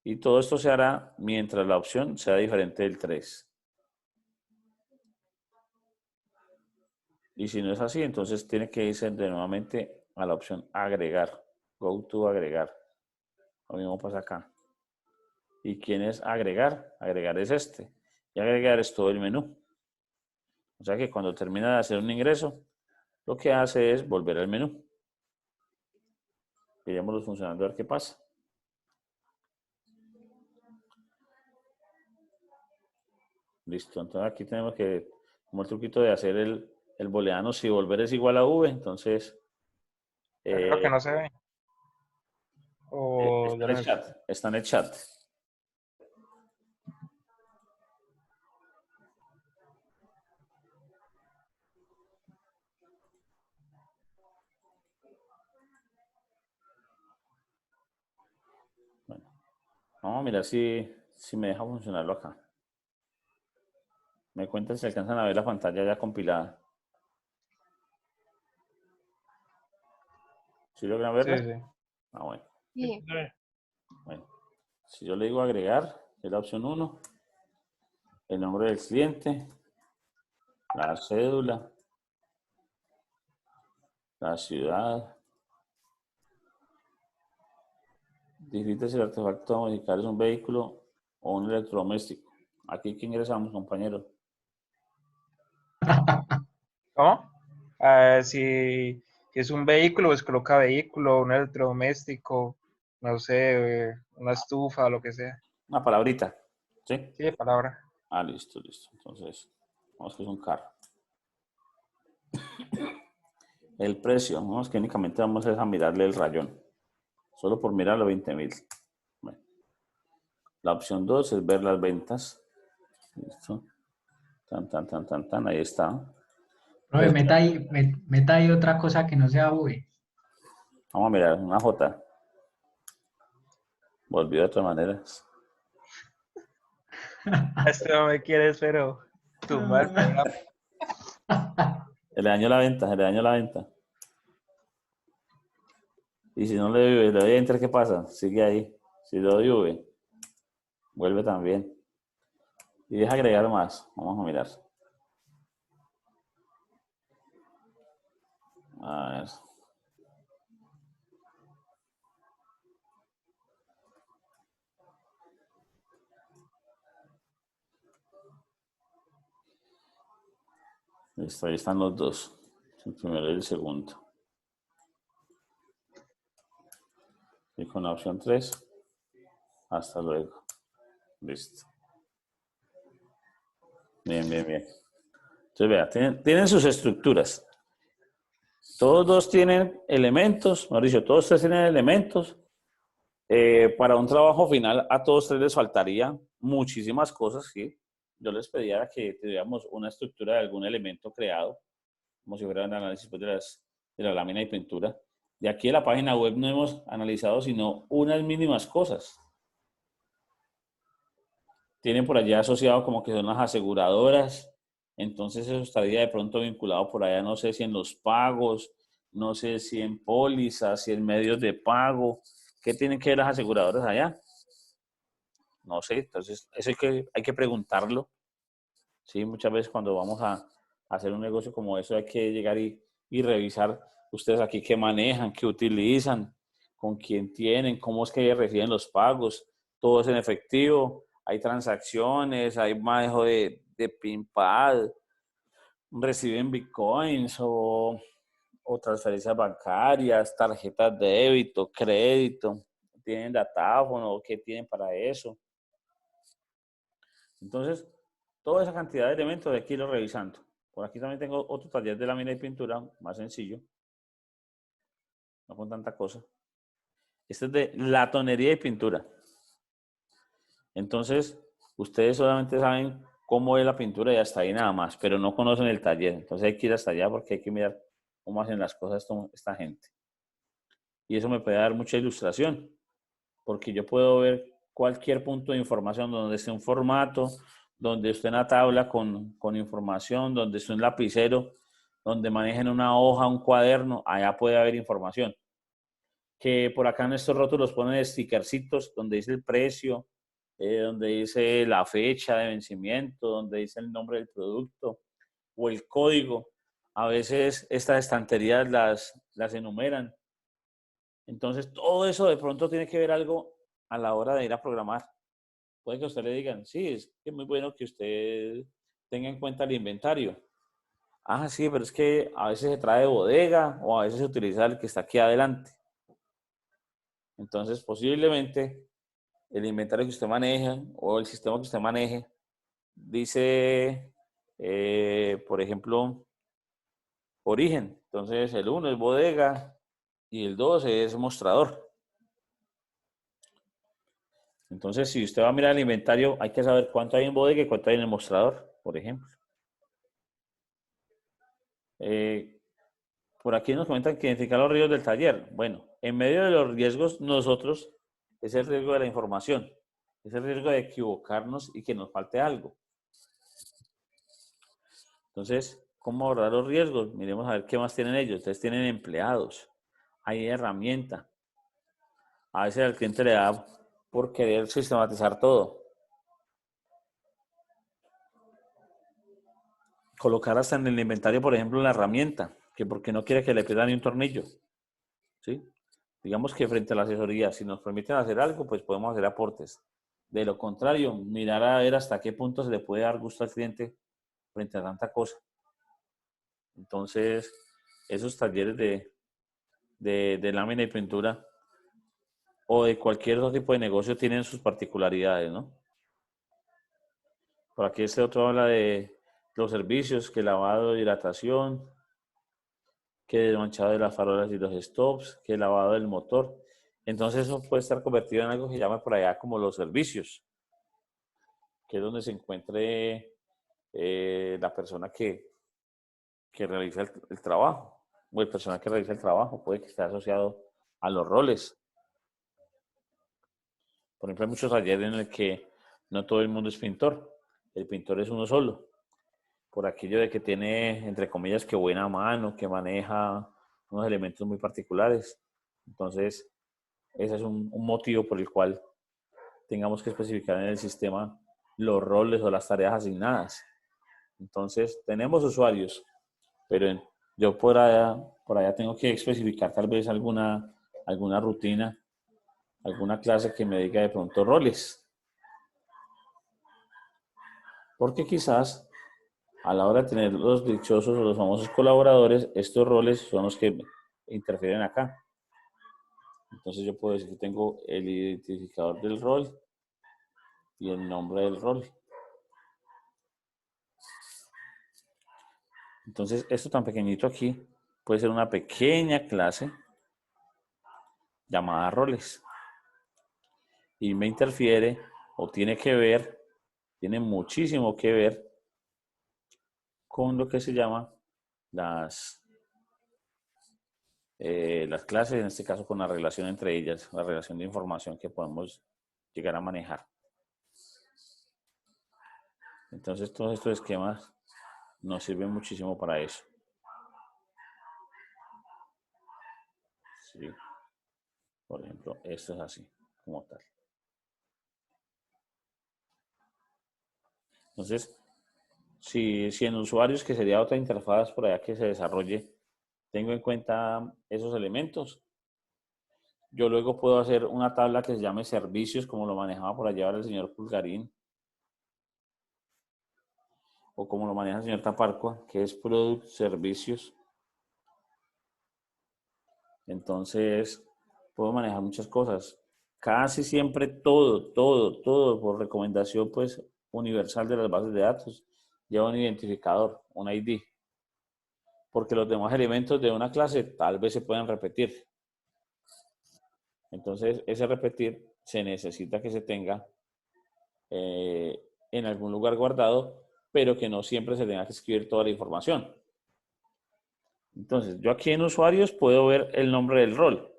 Y todo esto se hará mientras la opción sea diferente del 3. Y si no es así, entonces tiene que irse de nuevamente a la opción agregar. Go to agregar. Lo mismo pasa acá. ¿Y quién es agregar? Agregar es este. Y agregar es todo el menú. O sea que cuando termina de hacer un ingreso, lo que hace es volver al menú. Veámoslo funcionando a ver qué pasa. Listo. Entonces aquí tenemos que, como el truquito de hacer el booleano, si volver es igual a v, entonces Creo que no se ve. O está ya en no el es. chat. Está en el chat. Bueno, vamos a mirar si me deja funcionarlo acá. Me cuentan si alcanzan a ver la pantalla ya compilada. ¿Sí logran Sí, verla? sí. Ah, bueno. Sí. Bueno, si yo le digo agregar, es la opción 1, el nombre del cliente, la cédula, la ciudad. Digite si el artefacto a modificar es un vehículo o un electrodoméstico. Aquí que ingresamos, compañero. ¿Cómo? Si es un vehículo, pues coloca vehículo, un electrodoméstico, no sé, una estufa, lo que sea. Una palabrita. ¿Sí? Sí, de palabra. Ah, listo, listo. Entonces, vamos que es un carro. El precio, vamos que únicamente vamos a mirarle el rayón. Solo por mirarlo, 20.000. Bueno, la opción 2 es ver las ventas. Listo. Tan, tan, tan, tan, tan. Ahí está. Profe, meta ahí otra cosa que no sea V. Vamos a mirar una J. Volvió de otra manera. Este no me quieres, pero tumba el programa. Se le dañó la venta, se le dañó la venta. Y si no le doy enter, ¿qué pasa? Sigue ahí. Si le doy V, vuelve también. Y deja agregar más. Vamos a mirar. A ver. Listo, ahí están los dos. El primero y el segundo. Y con la opción 3, hasta luego. Listo. Bien, bien, bien. Entonces, vea, tienen sus estructuras. Todos dos tienen elementos, mejor dicho, todos tres tienen elementos. Para un trabajo final, a todos tres les faltaría muchísimas cosas, ¿sí? Yo les pediría que tuviéramos una estructura de algún elemento creado, como si fuera un análisis pues, de la lámina de pintura. De aquí en la página web no hemos analizado sino unas mínimas cosas. Tienen por allá asociado como que son las aseguradoras, entonces eso estaría de pronto vinculado por allá, no sé si en los pagos, no sé si en pólizas, si en medios de pago. ¿Qué tienen que ver las aseguradoras allá? No sé, entonces eso hay que preguntarlo. Sí, muchas veces cuando vamos a hacer un negocio como eso hay que llegar y revisar ustedes aquí qué manejan, qué utilizan, con quién tienen, cómo es que reciben los pagos, todo es en efectivo, hay transacciones, hay manejo de PIN-Pad, reciben bitcoins o transferencias bancarias, tarjetas de débito, crédito, tienen datáfono, ¿qué tienen para eso? Entonces, toda esa cantidad de elementos de aquí irlo revisando. Por aquí también tengo otro taller de lámina y pintura, más sencillo, no con tanta cosa. Este es de latonería y pintura. Entonces, ustedes solamente saben cómo es la pintura y hasta ahí nada más, pero no conocen el taller. Entonces hay que ir hasta allá porque hay que mirar cómo hacen las cosas esta gente. Y eso me puede dar mucha ilustración, porque yo puedo ver cualquier punto de información donde esté un formato, donde esté una tabla con información, donde esté un lapicero, donde manejen una hoja, un cuaderno, allá puede haber información. Que por acá en estos rótulos ponen stickercitos donde dice el precio, donde dice la fecha de vencimiento, donde dice el nombre del producto o el código. A veces estas estanterías las enumeran. Entonces, todo eso de pronto tiene que ver algo a la hora de ir a programar. Puede que a usted le digan, sí, es que es muy bueno que usted tenga en cuenta el inventario. Ah, sí, pero es que a veces se trae de bodega o a veces se utiliza el que está aquí adelante. Entonces, posiblemente el inventario que usted maneja o el sistema que usted maneje dice, por ejemplo, origen. Entonces, el 1 es bodega y el 2 es mostrador. Entonces, si usted va a mirar el inventario, hay que saber cuánto hay en bodega y cuánto hay en el mostrador, por ejemplo. Por aquí nos comentan que identificar los riesgos del taller. Bueno, en medio de los riesgos, nosotros es el riesgo de la información, es el riesgo de equivocarnos y que nos falte algo. Entonces, ¿cómo abordar los riesgos? Miremos a ver qué más tienen ellos. Ustedes tienen empleados, hay herramienta. A veces al cliente le da por querer sistematizar todo. Colocar hasta en el inventario, por ejemplo, la herramienta, que porque no quiere que le pierda ni un tornillo. ¿Sí? Digamos que frente a la asesoría, si nos permiten hacer algo, pues podemos hacer aportes. De lo contrario, mirar a ver hasta qué punto se le puede dar gusto al cliente frente a tanta cosa. Entonces, esos talleres de lámina y pintura o de cualquier otro tipo de negocio tienen sus particularidades, ¿no? Por aquí este otro habla de los servicios, que lavado, hidratación, que desmanchado de las farolas y los stops, que lavado del motor. Entonces eso puede estar convertido en algo que se llama por allá como los servicios, que es donde se encuentre la persona que realiza el trabajo, o el personal que realiza el trabajo, puede que esté asociado a los roles. Por ejemplo, hay muchos talleres en el que no todo el mundo es pintor, el pintor es uno solo, por aquello de que tiene, entre comillas, que buena mano, que maneja unos elementos muy particulares. Entonces, ese es un motivo por el cual tengamos que especificar en el sistema los roles o las tareas asignadas. Entonces, tenemos usuarios, pero yo por allá tengo que especificar tal vez alguna rutina, alguna clase que me diga de pronto roles. Porque quizás a la hora de tener los dichosos o los famosos colaboradores, estos roles son los que interfieren acá. Entonces yo puedo decir que tengo el identificador del rol y el nombre del rol. Entonces esto tan pequeñito aquí puede ser una pequeña clase llamada roles. Y me interfiere o tiene que ver, tiene muchísimo que ver con lo que se llama las clases, en este caso con la relación entre ellas, la relación de información que podemos llegar a manejar. Entonces todos estos esquemas nos sirven muchísimo para eso. Sí. Por ejemplo, esto es así, como tal. Entonces, si en usuarios, que sería otra interfaz por allá que se desarrolle, tengo en cuenta esos elementos, yo luego puedo hacer una tabla que se llame servicios, como lo manejaba por allá el señor Pulgarín, o como lo maneja el señor Taparcua, que es Product Servicios. Entonces, puedo manejar muchas cosas. Casi siempre todo, por recomendación pues universal de las bases de datos, lleva un identificador, un ID. Porque los demás elementos de una clase tal vez se puedan repetir. Entonces, ese repetir se necesita que se tenga en algún lugar guardado, pero que no siempre se tenga que escribir toda la información. Entonces, yo aquí en usuarios puedo ver el nombre del rol.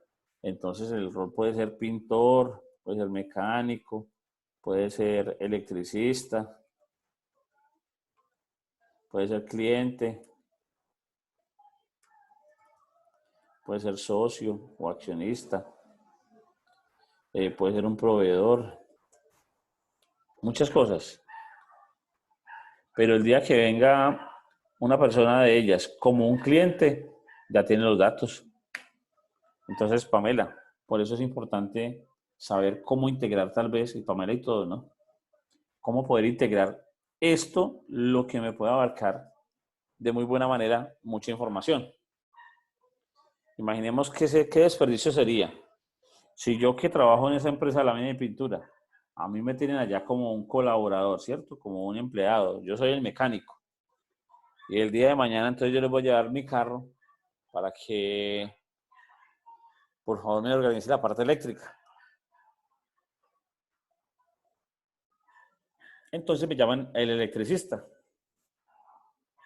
Entonces, el rol puede ser pintor, puede ser mecánico, puede ser electricista, puede ser cliente, puede ser socio o accionista, puede ser un proveedor, muchas cosas. Pero el día que venga una persona de ellas como un cliente, ya tiene los datos. Entonces, Pamela, por eso es importante saber cómo integrar tal vez, y Pamela y todo, ¿no? Cómo poder integrar esto, lo que me pueda abarcar de muy buena manera mucha información. Imaginemos qué desperdicio sería. Si yo que trabajo en esa empresa de la mina de pintura, a mí me tienen allá como un colaborador, ¿cierto? Como un empleado. Yo soy el mecánico. Y el día de mañana entonces yo les voy a llevar mi carro para que por favor me organice la parte eléctrica. Entonces me llaman el electricista.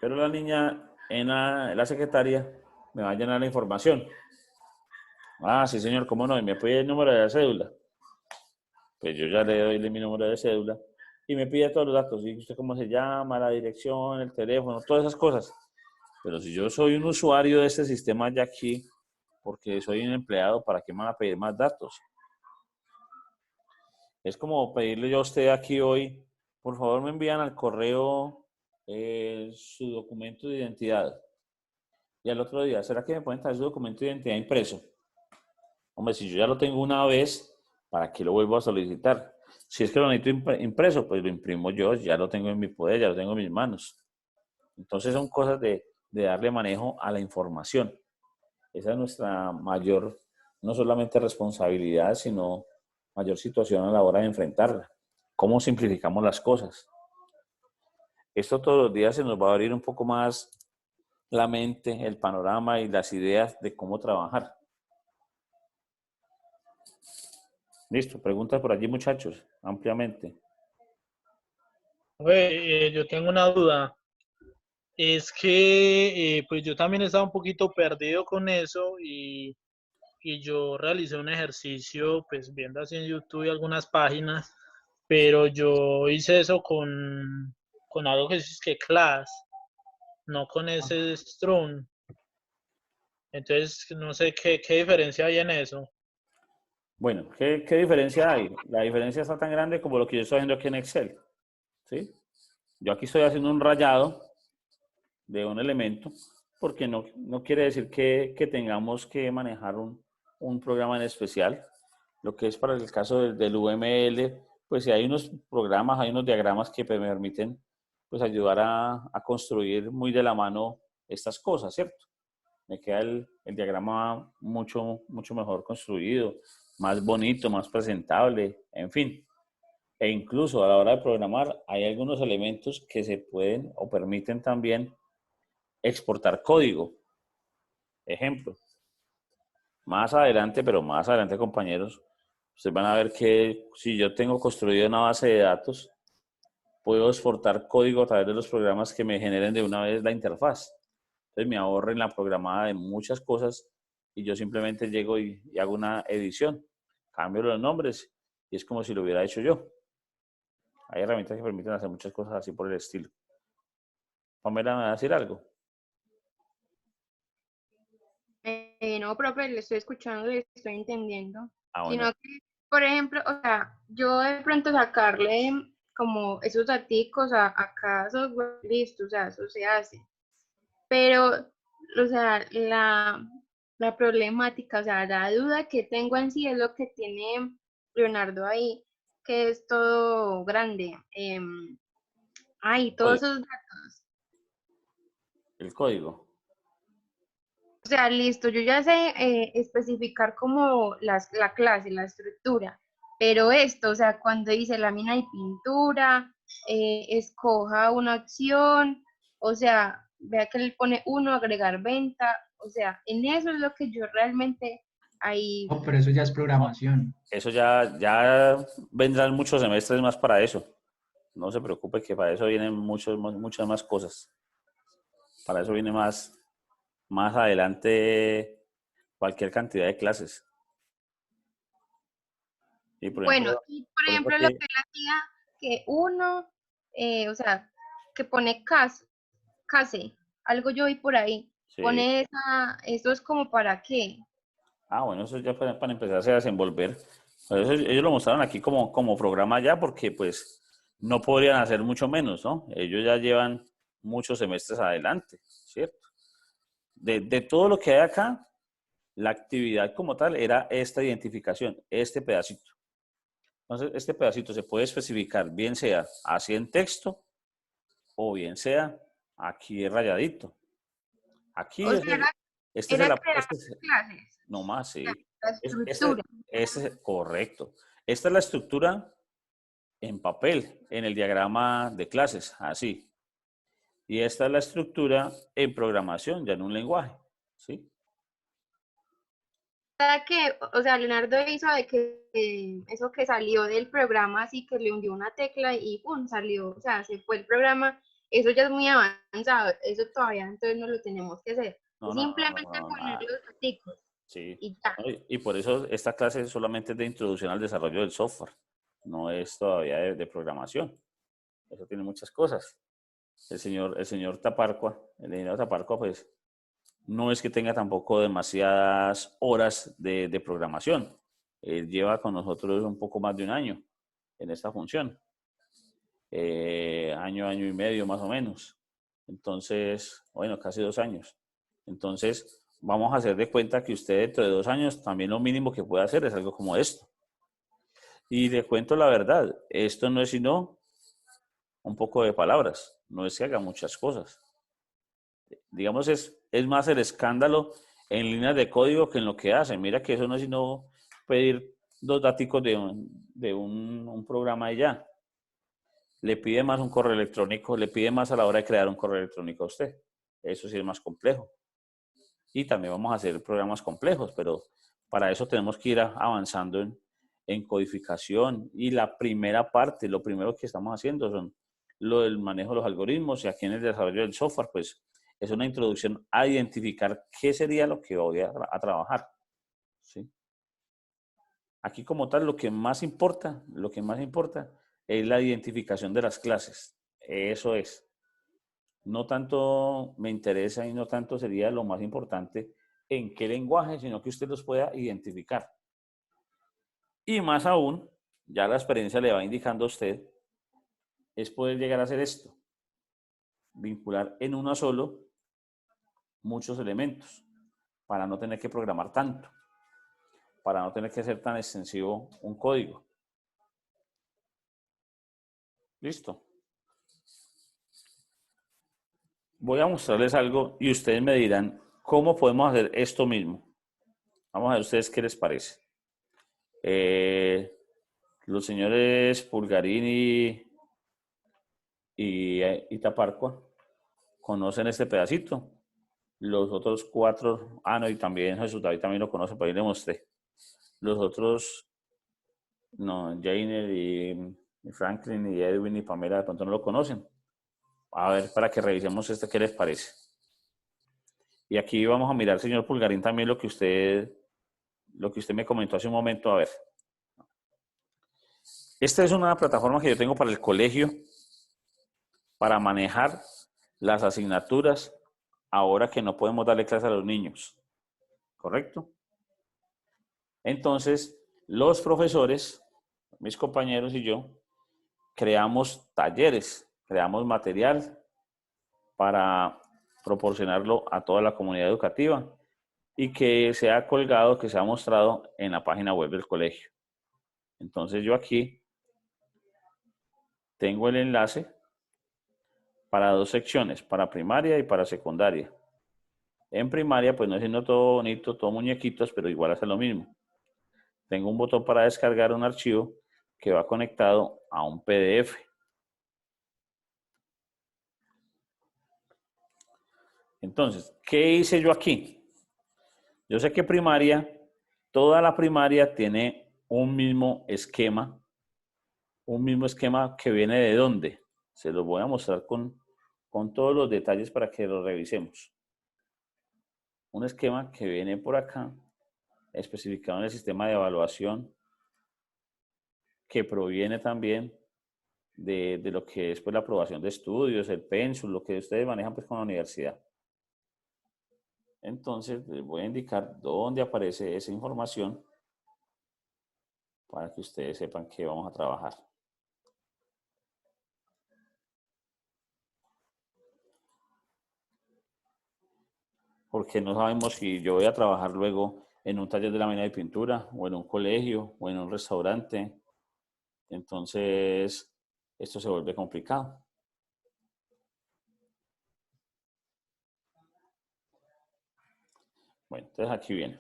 Pero la niña en la secretaria me va a llenar la información. Ah, sí, señor, ¿cómo no? Y me pide el número de la cédula. Pues yo ya le doy mi número de cédula y me pide todos los datos. Y usted cómo se llama, la dirección, el teléfono, todas esas cosas. Pero si yo soy un usuario de este sistema ya aquí, porque soy un empleado, ¿para qué me van a pedir más datos? Es como pedirle yo a usted aquí hoy, por favor me envían al correo su documento de identidad. Y al otro día, ¿será que me pueden traer su documento de identidad impreso? Hombre, si yo ya lo tengo una vez, ¿para qué lo vuelvo a solicitar? Si es que lo necesito impreso, pues lo imprimo yo, ya lo tengo en mi poder, ya lo tengo en mis manos. Entonces son cosas de darle manejo a la información. Esa es nuestra mayor, no solamente responsabilidad, sino mayor situación a la hora de enfrentarla. ¿Cómo simplificamos las cosas? Esto todos los días se nos va a abrir un poco más la mente, el panorama y las ideas de cómo trabajar. Listo, preguntas por allí, muchachos, ampliamente. Yo tengo una duda. Es que pues yo también estaba un poquito perdido con eso y yo realicé un ejercicio pues viendo así en YouTube y algunas páginas, pero yo hice eso con algo que es que Class, no con ese Strun. Entonces no sé qué diferencia hay en eso. Bueno, ¿qué diferencia hay? La diferencia está tan grande como lo que yo estoy haciendo aquí en Excel. ¿Sí? Yo aquí estoy haciendo un rayado de un elemento porque no quiere decir que tengamos que manejar un programa en especial. Lo que es para el caso del UML, pues si hay unos programas, hay unos diagramas que me permiten pues ayudar a construir muy de la mano estas cosas, ¿cierto? Me queda el diagrama mucho mejor construido, más bonito, más presentable, en fin. E incluso a la hora de programar hay algunos elementos que se pueden o permiten también exportar código. Ejemplo, más adelante, pero más adelante, compañeros, ustedes van a ver que si yo tengo construido una base de datos, puedo exportar código a través de los programas que me generen de una vez la interfaz. Entonces me ahorren la programada de muchas cosas y yo simplemente llego y hago una edición, cambio los nombres y es como si lo hubiera hecho yo. Hay herramientas que permiten hacer muchas cosas así por el estilo. Pamela, ¿me va a decir algo? No, profe, le estoy escuchando, le estoy entendiendo. Ah, bueno. Sino que, por ejemplo, o sea, yo de pronto sacarle como esos daticos a cada software, listo, o sea, eso se hace. Pero, o sea, la problemática, o sea, la duda que tengo en sí es lo que tiene Leonardo ahí, que es todo grande. Todos Código. esos datos. El código. O sea, listo, yo ya sé especificar como la clase, la estructura, pero esto, o sea, cuando dice lámina y pintura, escoja una opción, o sea, vea que le pone uno, agregar venta, o sea, en eso es lo que yo realmente ahí, No, pero eso ya es programación. Eso ya vendrán muchos semestres más para eso. No se preocupe que para eso vienen muchas más cosas. Para eso viene más adelante cualquier cantidad de clases. Y por bueno, ejemplo, y por ejemplo lo que él hacía, que uno, o sea, que pone case, algo yo vi por ahí, sí. pone eso es como para qué. Ah, bueno, eso ya para empezarse a desenvolver. Por eso ellos lo mostraron aquí como programa ya, porque pues no podrían hacer mucho menos, ¿no? Ellos ya llevan muchos semestres adelante, ¿cierto? De todo lo que hay acá, la actividad como tal era esta identificación, este pedacito. Entonces, este pedacito se puede especificar, bien sea así en texto o bien sea aquí rayadito. Aquí O sea, era crear clases, no más, sí. la estructura. Este es correcto. Esta es la estructura en papel, en el diagrama de clases, así. Y esta es la estructura en programación, ya en un lenguaje, ¿sí? Para que, o sea, Leonardo hizo de que eso que salió del programa, así que le hundió una tecla y ¡pum! Salió, o sea, se fue el programa. Eso ya es muy avanzado, eso todavía entonces no lo tenemos que hacer. No, no, no, no, Simplemente no, poner nada. los daticos Sí. y ya. ¿No? Y por eso esta clase es solamente de introducción al desarrollo del software. No es todavía de programación. Eso tiene muchas cosas. El señor Taparcua, el ingeniero Taparcua, pues no es que tenga tampoco demasiadas horas de programación. Él lleva con nosotros un poco más de un año en esta función. Año y medio más o menos. Entonces, bueno, casi 2 años. Entonces, vamos a hacer de cuenta que usted dentro de 2 años también lo mínimo que puede hacer es algo como esto. Y le cuento la verdad, esto no es sino un poco de palabras, no es que haga muchas cosas. Digamos, es más el escándalo en líneas de código que en lo que hace. Mira que eso no es sino pedir 2 datos de un programa y ya. Le pide más un correo electrónico, le pide más a la hora de crear un correo electrónico a usted. Eso sí es más complejo. Y también vamos a hacer programas complejos, pero para eso tenemos que ir avanzando en codificación. Y la primera parte, lo primero que estamos haciendo son lo del manejo de los algoritmos y aquí en el desarrollo del software, pues es una introducción a identificar qué sería lo que voy a trabajar. ¿Sí? Aquí como tal, lo que más importa es la identificación de las clases. Eso es. No tanto me interesa y no tanto sería lo más importante en qué lenguaje, sino que usted los pueda identificar. Y más aún, ya la experiencia le va indicando a usted, es poder llegar a hacer esto. Vincular en uno solo muchos elementos para no tener que programar tanto, para no tener que hacer tan extensivo un código. Listo. Voy a mostrarles algo y ustedes me dirán ¿cómo podemos hacer esto mismo? Vamos a ver ustedes qué les parece. Los señores Pulgarini y Taparcua conocen este pedacito. Los otros 4, no, y también Jesús David también lo conoce, por ahí le mostré. Los otros, no, Jainer y Franklin y Edwin y Pamela de pronto no lo conocen. A ver, para que revisemos ¿qué les parece? Y aquí vamos a mirar, señor Pulgarín, también lo que usted me comentó hace un momento. A ver. Esta es una plataforma que yo tengo para el colegio para manejar las asignaturas ahora que no podemos darle clase a los niños. ¿Correcto? Entonces, los profesores, mis compañeros y yo, creamos talleres, creamos material para proporcionarlo a toda la comunidad educativa y que sea colgado, que sea mostrado en la página web del colegio. Entonces yo aquí tengo el enlace para 2 secciones, para primaria y para secundaria. En primaria, pues no es siendo todo bonito, todo muñequitos, pero igual hace lo mismo. Tengo un botón para descargar un archivo que va conectado a un PDF. Entonces, ¿qué hice yo aquí? Yo sé que primaria, toda la primaria tiene un mismo esquema que viene ¿de dónde? Se los voy a mostrar con todos los detalles para que lo revisemos. Un esquema que viene por acá, especificado en el sistema de evaluación, que proviene también de lo que es pues, la aprobación de estudios, el pensum, lo que ustedes manejan pues, con la universidad. Entonces, les voy a indicar dónde aparece esa información para que ustedes sepan que vamos a trabajar. Porque no sabemos si yo voy a trabajar luego en un taller de lámina de pintura, o en un colegio, o en un restaurante. Entonces, esto se vuelve complicado. Bueno, entonces aquí viene.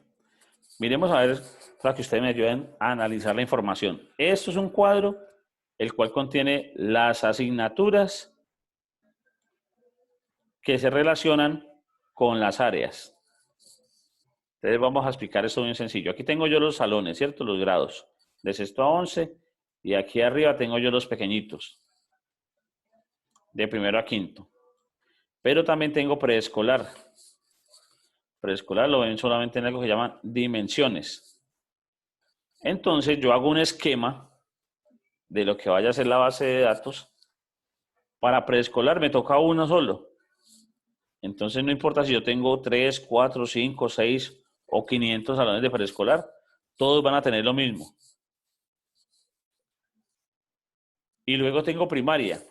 Miremos a ver, para que ustedes me ayuden a analizar la información. Esto es un cuadro, el cual contiene las asignaturas que se relacionan con las áreas. Entonces vamos a explicar esto bien sencillo. Aquí tengo yo los salones, ¿cierto? Los grados, de sexto a 11, y aquí arriba tengo yo los pequeñitos, de primero a quinto. Pero también tengo preescolar. Preescolar lo ven solamente en algo que llaman dimensiones. Entonces yo hago un esquema de lo que vaya a ser la base de datos. Para preescolar me toca uno solo. Entonces no importa si yo tengo 3, 4, 5, 6 o 500 salones de preescolar, todos van a tener lo mismo. Y luego tengo primaria,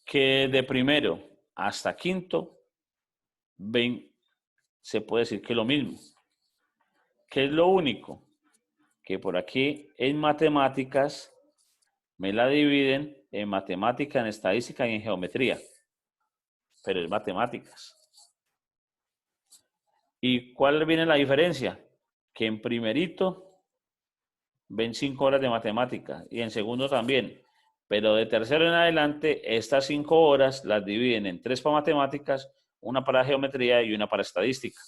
que de primero hasta quinto, ven, se puede decir que es lo mismo. ¿Qué es lo único? Que por aquí en matemáticas me la dividen en matemática, en estadística y en geometría. Pero es matemáticas. ¿Y cuál viene la diferencia? Que en primerito ven 5 horas de matemática y en segundo también. Pero de tercero en adelante, estas 5 horas las dividen en 3 para matemáticas, una para geometría y una para estadística.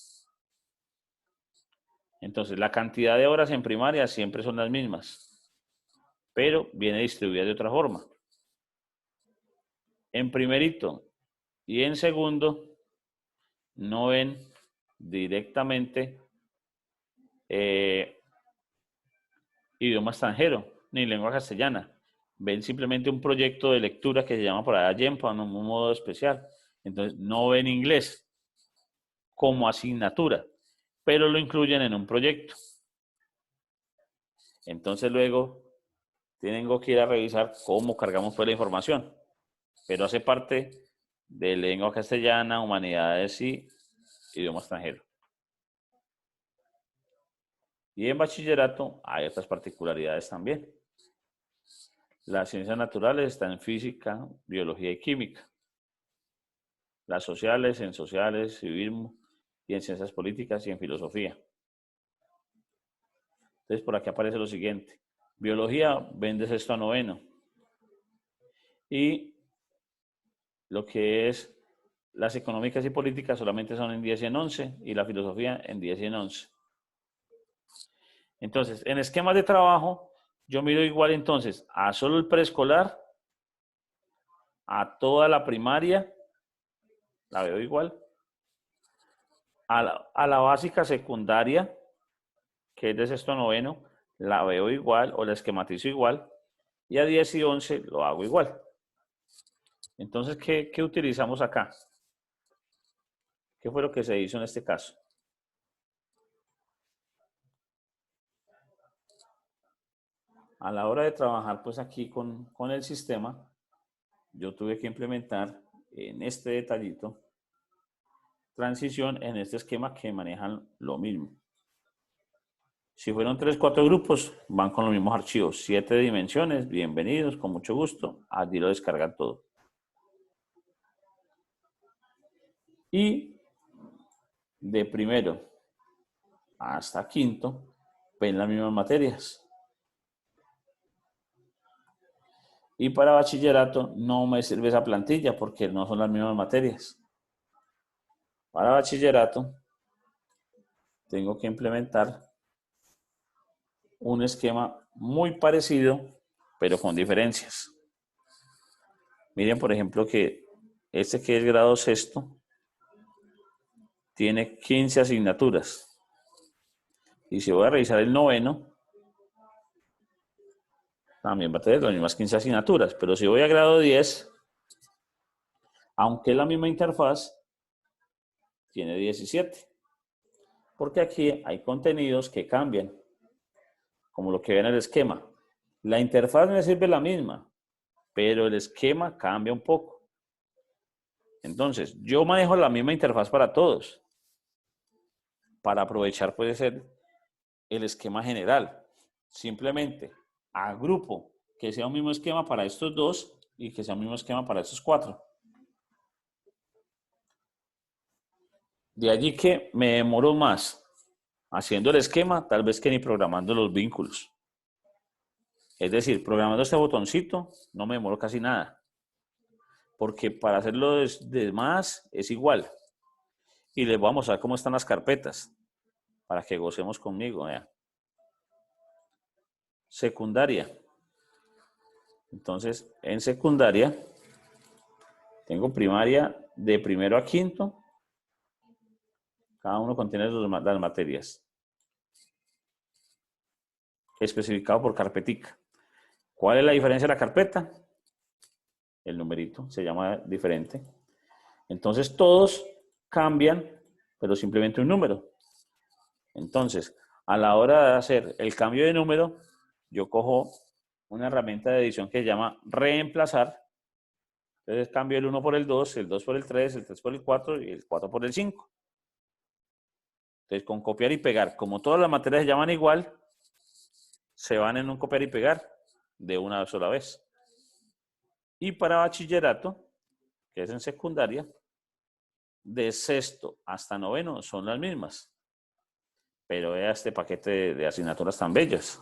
Entonces, la cantidad de horas en primaria siempre son las mismas, pero viene distribuida de otra forma. En primerito y en segundo, no ven directamente idioma extranjero, ni lengua castellana. Ven simplemente un proyecto de lectura que se llama por allá YEMPA, en un modo especial. Entonces, no ven inglés como asignatura, pero lo incluyen en un proyecto. Entonces, luego, tengo que ir a revisar cómo cargamos pues la información. Pero hace parte de lengua castellana, humanidades y idioma extranjero. Y en bachillerato hay otras particularidades también. Las ciencias naturales están en física, biología y química. Las sociales, en sociales, civismo, y en ciencias políticas y en filosofía. Entonces, por aquí aparece lo siguiente. Biología, ven de sexto a noveno. Y lo que es las económicas y políticas solamente son en 10 y en 11, y la filosofía en 10 y en 11. Entonces, en esquemas de trabajo, yo miro igual entonces a solo el preescolar, a toda la primaria, la veo igual, a la básica secundaria, que es de sexto a noveno, la veo igual o la esquematizo igual, y a 10 y 11 lo hago igual. Entonces, ¿qué utilizamos acá? ¿Qué fue lo que se hizo en este caso? A la hora de trabajar pues aquí con el sistema, yo tuve que implementar en este detallito transición en este esquema que manejan lo mismo. Si fueron 3, 4 grupos, van con los mismos archivos. 7 dimensiones, bienvenidos, con mucho gusto. Allí lo descargan todo. Y de primero hasta quinto, ven las mismas materias. Y para bachillerato no me sirve esa plantilla porque no son las mismas materias. Para bachillerato tengo que implementar un esquema muy parecido, pero con diferencias. Miren, por ejemplo, que este que es grado sexto tiene 15 asignaturas. Y si voy a revisar el noveno, también va a tener las mismas 15 asignaturas. Pero si voy a grado 10, aunque es la misma interfaz, tiene 17. Porque aquí hay contenidos que cambian, como lo que ve en el esquema. La interfaz me sirve la misma, pero el esquema cambia un poco. Entonces, yo manejo la misma interfaz para todos, para aprovechar puede ser el esquema general. Simplemente agrupo que sea un mismo esquema para estos dos y que sea un mismo esquema para estos 4. De allí que me demoro más haciendo el esquema, tal vez que ni programando los vínculos. Es decir, programando este botoncito no me demoro casi nada. Porque para hacerlo de más es igual. Y les voy a mostrar cómo están las carpetas para que gocemos conmigo. Vean. Secundaria. Entonces, en secundaria tengo primaria de primero a quinto. Cada uno contiene las materias. Especificado por carpetica. ¿Cuál es la diferencia de la carpeta? El numerito se llama diferente. Entonces todos cambian, pero simplemente un número. Entonces, a la hora de hacer el cambio de número, yo cojo una herramienta de edición que se llama reemplazar. Entonces cambio el 1 por el 2, el 2 por el 3, el 3 por el 4 y el 4 por el 5. Entonces con copiar y pegar, como todas las materias se llaman igual, se van en un copiar y pegar de una sola vez. Y para bachillerato, que es en secundaria, de sexto hasta noveno son las mismas. Pero vea este paquete de asignaturas tan bellas.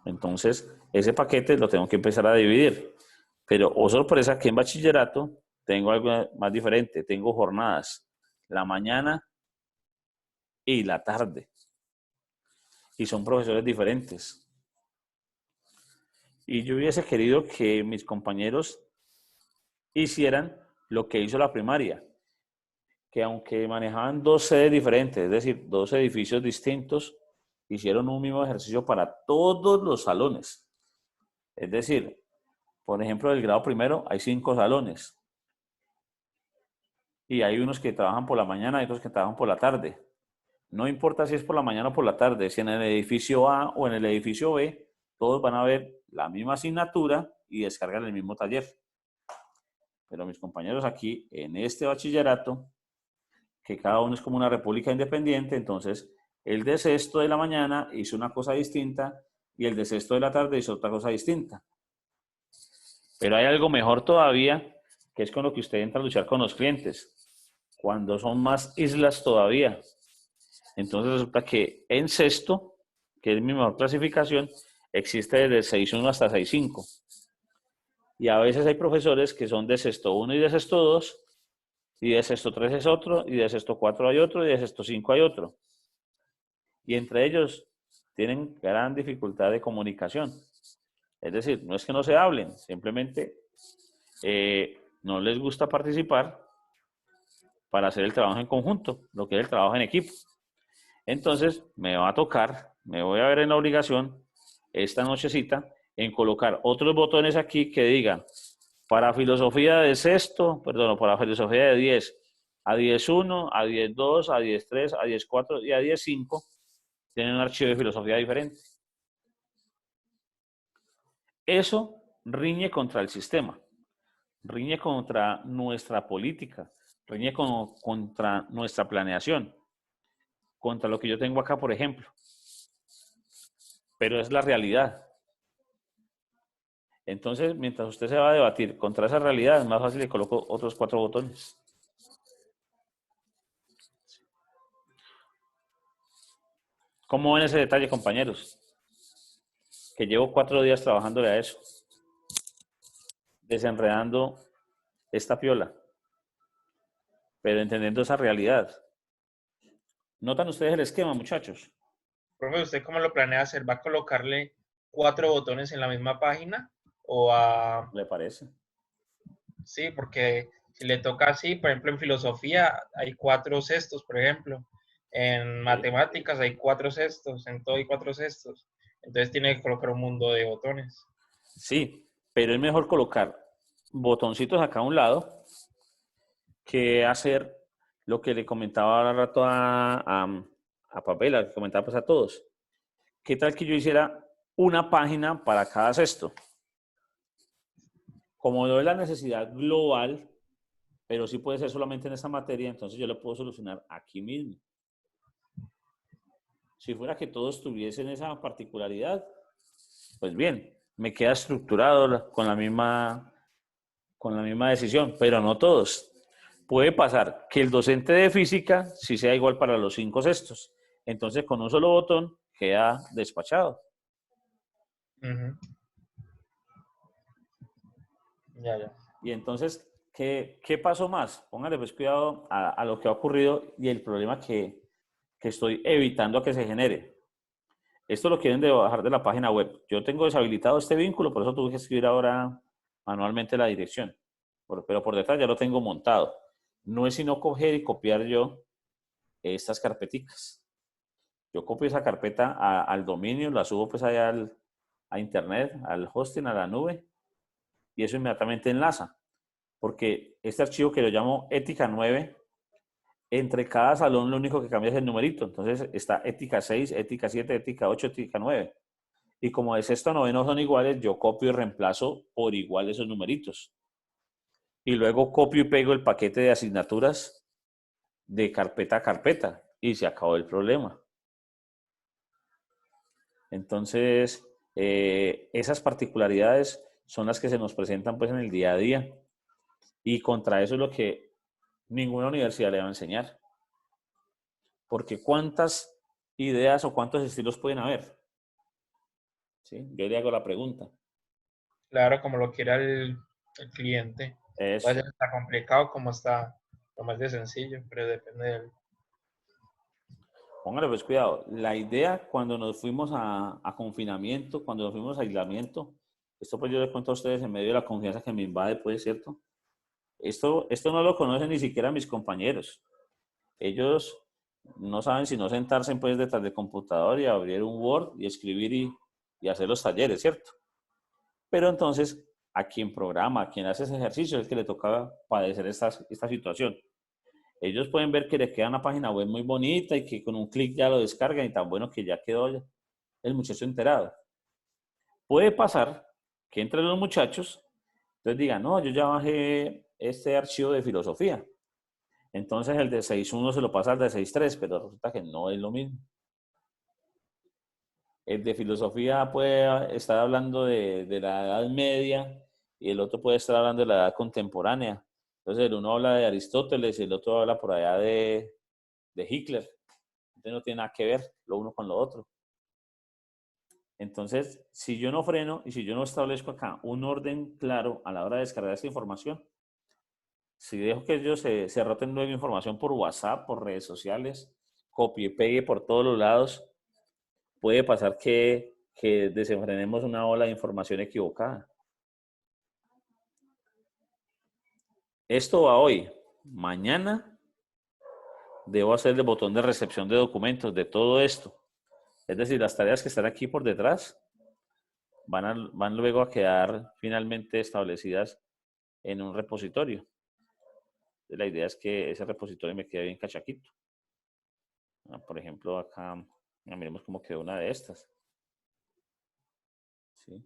Entonces, ese paquete lo tengo que empezar a dividir. Pero, oh sorpresa, que en bachillerato tengo algo más diferente. Tengo jornadas, la mañana y la tarde. Y son profesores diferentes. Y yo hubiese querido que mis compañeros hicieran lo que hizo la primaria. Que aunque manejaban 2 sedes diferentes, es decir, 2 edificios distintos, hicieron un mismo ejercicio para todos los salones. Es decir, por ejemplo, del grado primero hay 5 salones. Y hay unos que trabajan por la mañana y otros que trabajan por la tarde. No importa si es por la mañana o por la tarde, si en el edificio A o en el edificio B, todos van a ver la misma asignatura y descargan el mismo taller. Pero mis compañeros aquí, en este bachillerato, que cada uno es como una república independiente, entonces el de sexto de la mañana hizo una cosa distinta y el de sexto de la tarde hizo otra cosa distinta. Pero hay algo mejor todavía, que es con lo que usted entra a luchar con los clientes. cuando son más islas todavía. Entonces resulta que en sexto, que es mi mejor clasificación, existe desde 6.1 hasta 6.5. Y a veces hay profesores que son de sexto 1 y de sexto 2, y de sexto 3 es otro, y de sexto 4 hay otro, y de sexto 5 hay otro. Y entre ellos tienen gran dificultad de comunicación. Es decir, no es que no se hablen, simplemente no les gusta participar para hacer el trabajo en conjunto, lo que es el trabajo en equipo. Entonces, me va a tocar, me voy a ver en la obligación esta nochecita en colocar otros botones aquí que digan para filosofía de sexto, perdón, para filosofía de 10, a 10.1, a 10.2, a 10.3, a 10.4 y a 10.5 tienen un archivo de filosofía diferente. Eso riñe contra el sistema, riñe contra nuestra política, riñe contra nuestra planeación, contra lo que yo tengo acá, por ejemplo. Pero es la realidad. Entonces, mientras usted se va a debatir contra esa realidad, es más fácil le coloco otros 4 botones. ¿Cómo ven ese detalle, compañeros? Que llevo 4 días trabajándole a eso. Desenredando esta piola. Pero entendiendo esa realidad. ¿Notan ustedes el esquema, muchachos? Profe, ¿usted cómo lo planea hacer? ¿Va a colocarle 4 botones en la misma página? ¿O a...? ¿Le parece? Sí, porque si le toca así, por ejemplo, en filosofía hay 4 cestos, por ejemplo. En matemáticas hay 4 cestos, en todo hay 4 cestos. Entonces tiene que colocar un mundo de botones. Sí, pero es mejor colocar botoncitos acá a un lado que hacer lo que le comentaba ahora rato a Papela, que comentaba pues a todos. ¿Qué tal que yo hiciera una página para cada cesto? Como no es la necesidad global, pero sí puede ser solamente en esta materia, entonces yo lo puedo solucionar aquí mismo. Si fuera que todos tuviesen esa particularidad, pues bien, me queda estructurado con la misma decisión, pero no todos. Puede pasar que el docente de física sí sea igual para los 5 sextos. Entonces, con un solo botón queda despachado. Ya. Y entonces, ¿qué pasó más? Póngale pues cuidado a lo que ha ocurrido y el problema que estoy evitando a que se genere. Esto lo quieren bajar de la página web. Yo tengo deshabilitado este vínculo, por eso tuve que escribir ahora manualmente la dirección. Pero por detrás ya lo tengo montado. No es sino coger y copiar yo estas carpeticas. Yo copio esa carpeta al dominio, la subo pues allá a internet, al hosting, a la nube, y eso inmediatamente enlaza. Porque este archivo que lo llamo ética 9, entre cada salón lo único que cambia es el numerito. Entonces está ética 6, ética 7, ética 8, ética 9. Y como de sexto a noveno son iguales, yo copio y reemplazo por igual esos numeritos. Y luego copio y pego el paquete de asignaturas de carpeta a carpeta. Y se acabó el problema. Entonces, esas particularidades son las que se nos presentan pues en el día a día. Y contra eso es lo que ninguna universidad le va a enseñar. Porque ¿cuántas ideas o cuántos estilos pueden haber? ¿Sí? Yo le hago la pregunta. Claro, como lo quiera el cliente. Eso. Puede ser tan complicado como está, lo más de sencillo, pero depende de él. Póngale pues cuidado. La idea cuando nos fuimos a confinamiento, cuando nos fuimos a aislamiento, esto pues yo les cuento a ustedes en medio de la confianza que me invade, pues, ¿cierto? Esto no lo conocen ni siquiera mis compañeros. Ellos no saben si no sentarse pues detrás del computador y abrir un Word y escribir y hacer los talleres, ¿cierto? Pero entonces, a quien programa, a quien hace ese ejercicio, es el que le toca padecer esta situación. Ellos pueden ver que les queda una página web muy bonita y que con un clic ya lo descargan y tan bueno que ya quedó el muchacho enterado. Puede pasar que entre los muchachos, entonces digan, no, yo ya bajé este archivo de filosofía. Entonces el de 6.1 se lo pasa al de 6.3, pero resulta que no es lo mismo. El de filosofía puede estar hablando de la Edad Media y el otro puede estar hablando de la Edad Contemporánea. Entonces el uno habla de Aristóteles y el otro habla por allá de Hitler. Entonces no tiene nada que ver lo uno con lo otro. Entonces, si yo no freno y si yo no establezco acá un orden claro a la hora de descargar esta información, si dejo que ellos se roten luego información por WhatsApp, por redes sociales, copie y pegue por todos los lados, puede pasar que desenfrenemos una ola de información equivocada. Esto va hoy. Mañana debo hacer el botón de recepción de documentos de todo esto. Es decir, las tareas que están aquí por detrás van luego a quedar finalmente establecidas en un repositorio. La idea es que ese repositorio me quede bien cachaquito. Por ejemplo, acá, miremos cómo quedó una de estas. ¿Sí?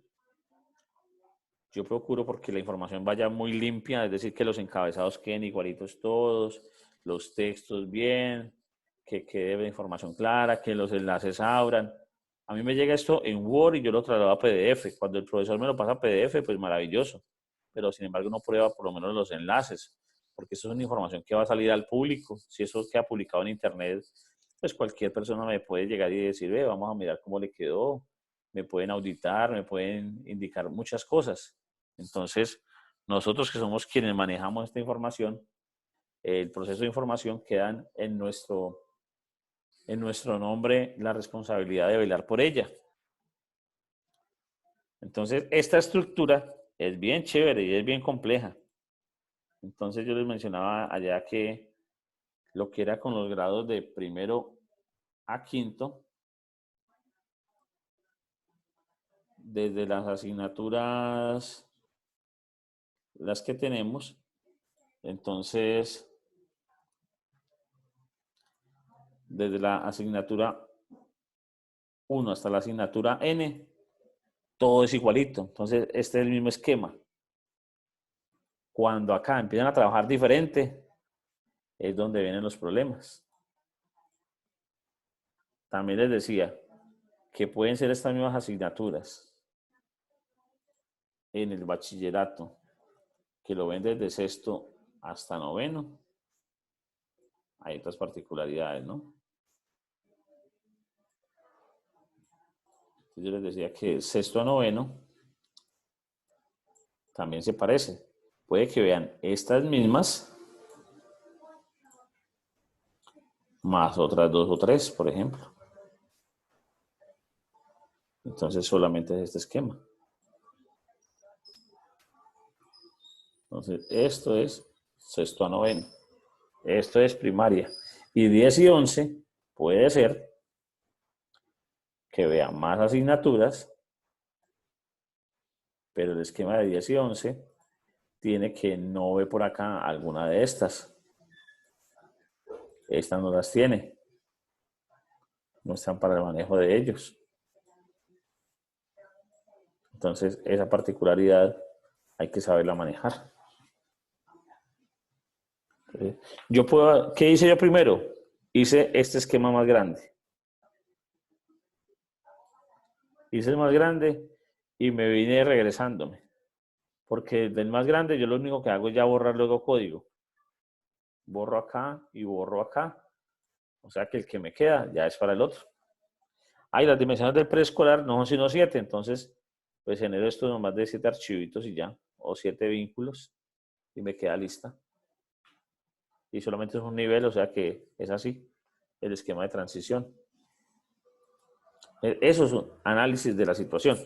Yo procuro porque la información vaya muy limpia, es decir, que los encabezados queden igualitos todos, los textos bien, que quede la información clara, que los enlaces abran. A mí me llega esto en Word y yo lo traslado a PDF. Cuando el profesor me lo pasa a PDF, pues maravilloso. Pero sin embargo no prueba por lo menos los enlaces, porque eso es una información que va a salir al público. Si eso queda publicado en Internet, pues cualquier persona me puede llegar y decir, vamos a mirar cómo le quedó. Me pueden auditar, me pueden indicar muchas cosas. Entonces, nosotros que somos quienes manejamos esta información, el proceso de información queda en nuestro nombre la responsabilidad de velar por ella. Entonces, esta estructura es bien chévere y es bien compleja. Entonces, yo les mencionaba allá que lo que era con los grados de primero a quinto, desde las asignaturas, las que tenemos, entonces, desde la asignatura 1 hasta la asignatura N, todo es igualito. Entonces, este es el mismo esquema. Cuando acá empiezan a trabajar diferente, es donde vienen los problemas. También les decía que pueden ser estas mismas asignaturas en el bachillerato, que lo ven desde sexto hasta noveno. Hay otras particularidades, ¿no? Yo les decía que sexto a noveno también se parece. Puede que vean estas mismas más otras 2 o 3, por ejemplo. Entonces solamente es este esquema. Entonces esto es sexto a noveno. Esto es primaria. Y 10 y 11 puede ser que vean más asignaturas, pero el esquema de 10 y 11 tiene que no ve por acá alguna de estas. Estas no las tiene. No están para el manejo de ellos. Entonces, esa particularidad hay que saberla manejar. ¿Qué hice yo primero? Hice este esquema más grande. Hice el más grande y me vine regresándome. Porque del más grande yo lo único que hago es ya borrar luego código. Borro acá y borro acá. O sea que el que me queda ya es para el otro. Las dimensiones del preescolar no son sino 7. Entonces, pues genero esto nomás de 7 archivitos y ya. O 7 vínculos. Y me queda lista. Y solamente es un nivel, o sea que es así. El esquema de transición. Eso es un análisis de la situación.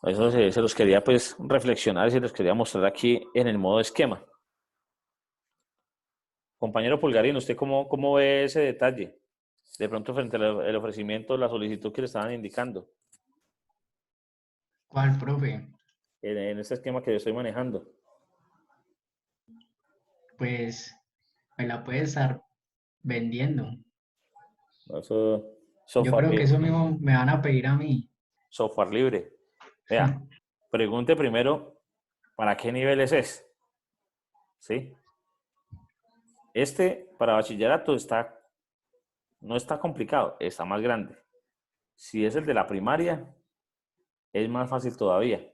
Eso se los quería pues reflexionar y se los quería mostrar aquí en el modo esquema. Compañero Pulgarino, ¿usted cómo ve ese detalle? De pronto frente al ofrecimiento, la solicitud que le estaban indicando. ¿Cuál, profe? En este esquema que yo estoy manejando. Pues me la puede estar vendiendo. Eso, Yo creo que eso mismo me van a pedir a mí. Software libre. Vea, pregunte primero para qué niveles es. ¿Sí? Este para bachillerato no está complicado, está más grande. Si es el de la primaria, es más fácil todavía.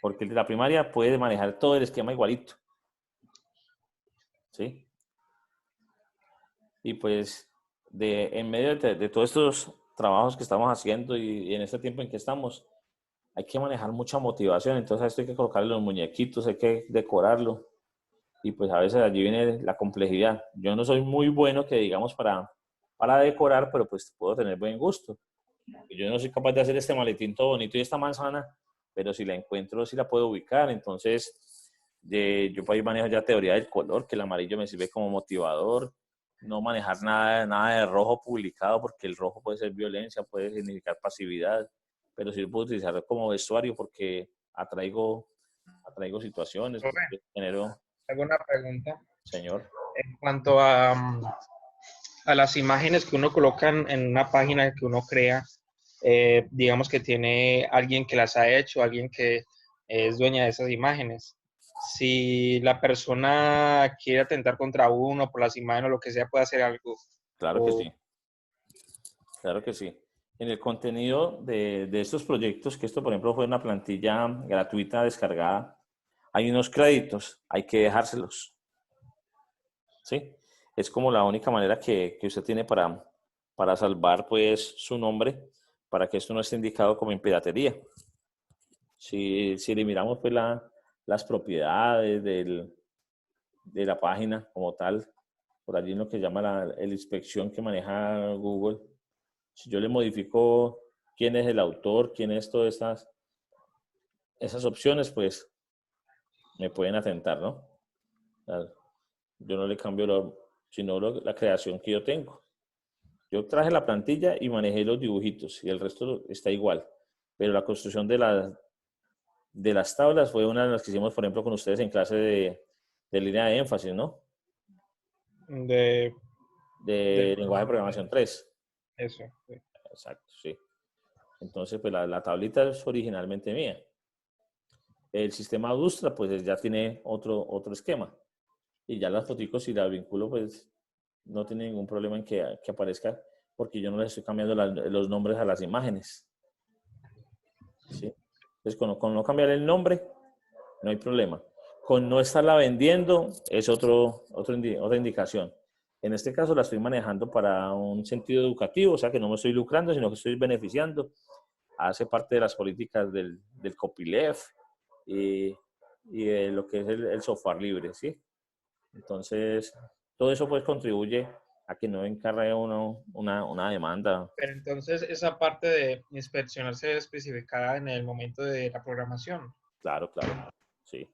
porque el de la primaria puede manejar todo el esquema igualito. ¿Sí? Y pues en medio de todos estos trabajos que estamos haciendo y en este tiempo en que estamos, hay que manejar mucha motivación. Entonces a esto hay que colocarle los muñequitos, hay que decorarlo. Y pues a veces allí viene la complejidad. Yo no soy muy bueno que digamos para decorar, pero pues puedo tener buen gusto. Yo no soy capaz de hacer este maletín todo bonito y esta manzana, pero si la encuentro, sí la puedo ubicar. Entonces, yo por ahí manejo ya teoría del color, que el amarillo me sirve como motivador. No manejar nada de rojo publicado, porque el rojo puede ser violencia, puede significar pasividad, pero sí puedo utilizarlo como vestuario porque atraigo situaciones, Profe, genero, hago una pregunta. señor. En cuanto a las imágenes que uno coloca en una página que uno crea, digamos que tiene alguien que las ha hecho, alguien que es dueña de esas imágenes. Si la persona quiere atentar contra uno por las imágenes o lo que sea, puede hacer algo. Claro que sí, claro que sí. En el contenido de estos proyectos, que esto por ejemplo fue una plantilla gratuita descargada, hay unos créditos, hay que dejárselos. ¿Sí? Es como la única manera que usted tiene para salvar pues su nombre, para que esto no esté indicado como en piratería. Si le miramos pues las propiedades de la página como tal, por allí en lo que llama la inspección que maneja Google, si yo le modifico quién es el autor, quién es todas esas opciones, pues me pueden atentar, ¿no? Yo no le cambio sino la creación que yo tengo. Yo traje la plantilla y manejé los dibujitos y el resto está igual. Pero la construcción de las tablas fue una de las que hicimos, por ejemplo, con ustedes en clase de línea de énfasis, ¿no? De Lenguaje de programación 3. eso. Sí. Exacto, sí. Entonces, pues la tablita es originalmente mía. El sistema Adustra, pues ya tiene otro esquema. Y ya las foticos, si las vinculo, pues no tiene ningún problema en que aparezca, porque yo no les estoy cambiando los nombres a las imágenes. ¿Sí? Entonces, con no cambiar el nombre, no hay problema. Con no estarla vendiendo, es otra indicación. En este caso, la estoy manejando para un sentido educativo, o sea que no me estoy lucrando, sino que estoy beneficiando. Hace parte de las políticas del copyleft y de lo que es el software libre, ¿sí? Entonces, todo eso pues contribuye a que no encargue uno una demanda. Pero entonces esa parte de inspeccionar se debe especificada en el momento de la programación. Claro, sí.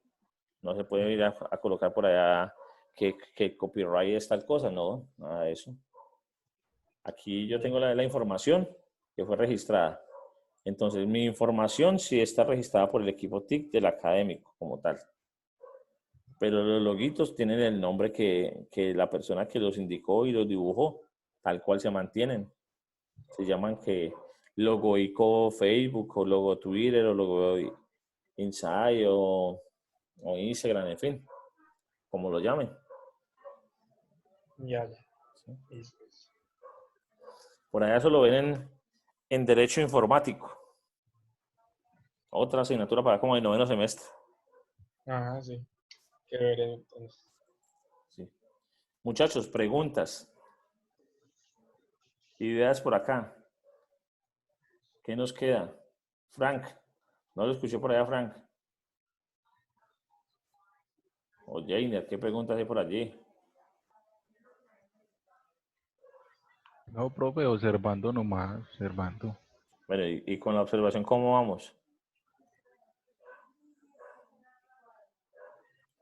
No se puede ir a colocar por allá que copyright es tal cosa, no, nada de eso. Aquí yo tengo la información que fue registrada. Entonces, mi información sí está registrada por el equipo TIC del académico como tal. Pero los loguitos tienen el nombre que la persona que los indicó y los dibujó, tal cual se mantienen. Se llaman que logo ICO Facebook o logo Twitter o logo Insight o Instagram, en fin, como lo llamen. Ya. ¿Sí? Por allá eso lo ven en Derecho Informático. Otra asignatura para como de 9º semestre. Ajá, sí. Qué veré entonces. Sí. Muchachos, preguntas. Ideas por acá. ¿Qué nos queda? Frank. No lo escuché por allá, Frank. O Jainer, ¿qué preguntas hay por allí? No, profe, observando nomás, observando. Bueno, y con la observación, ¿cómo vamos?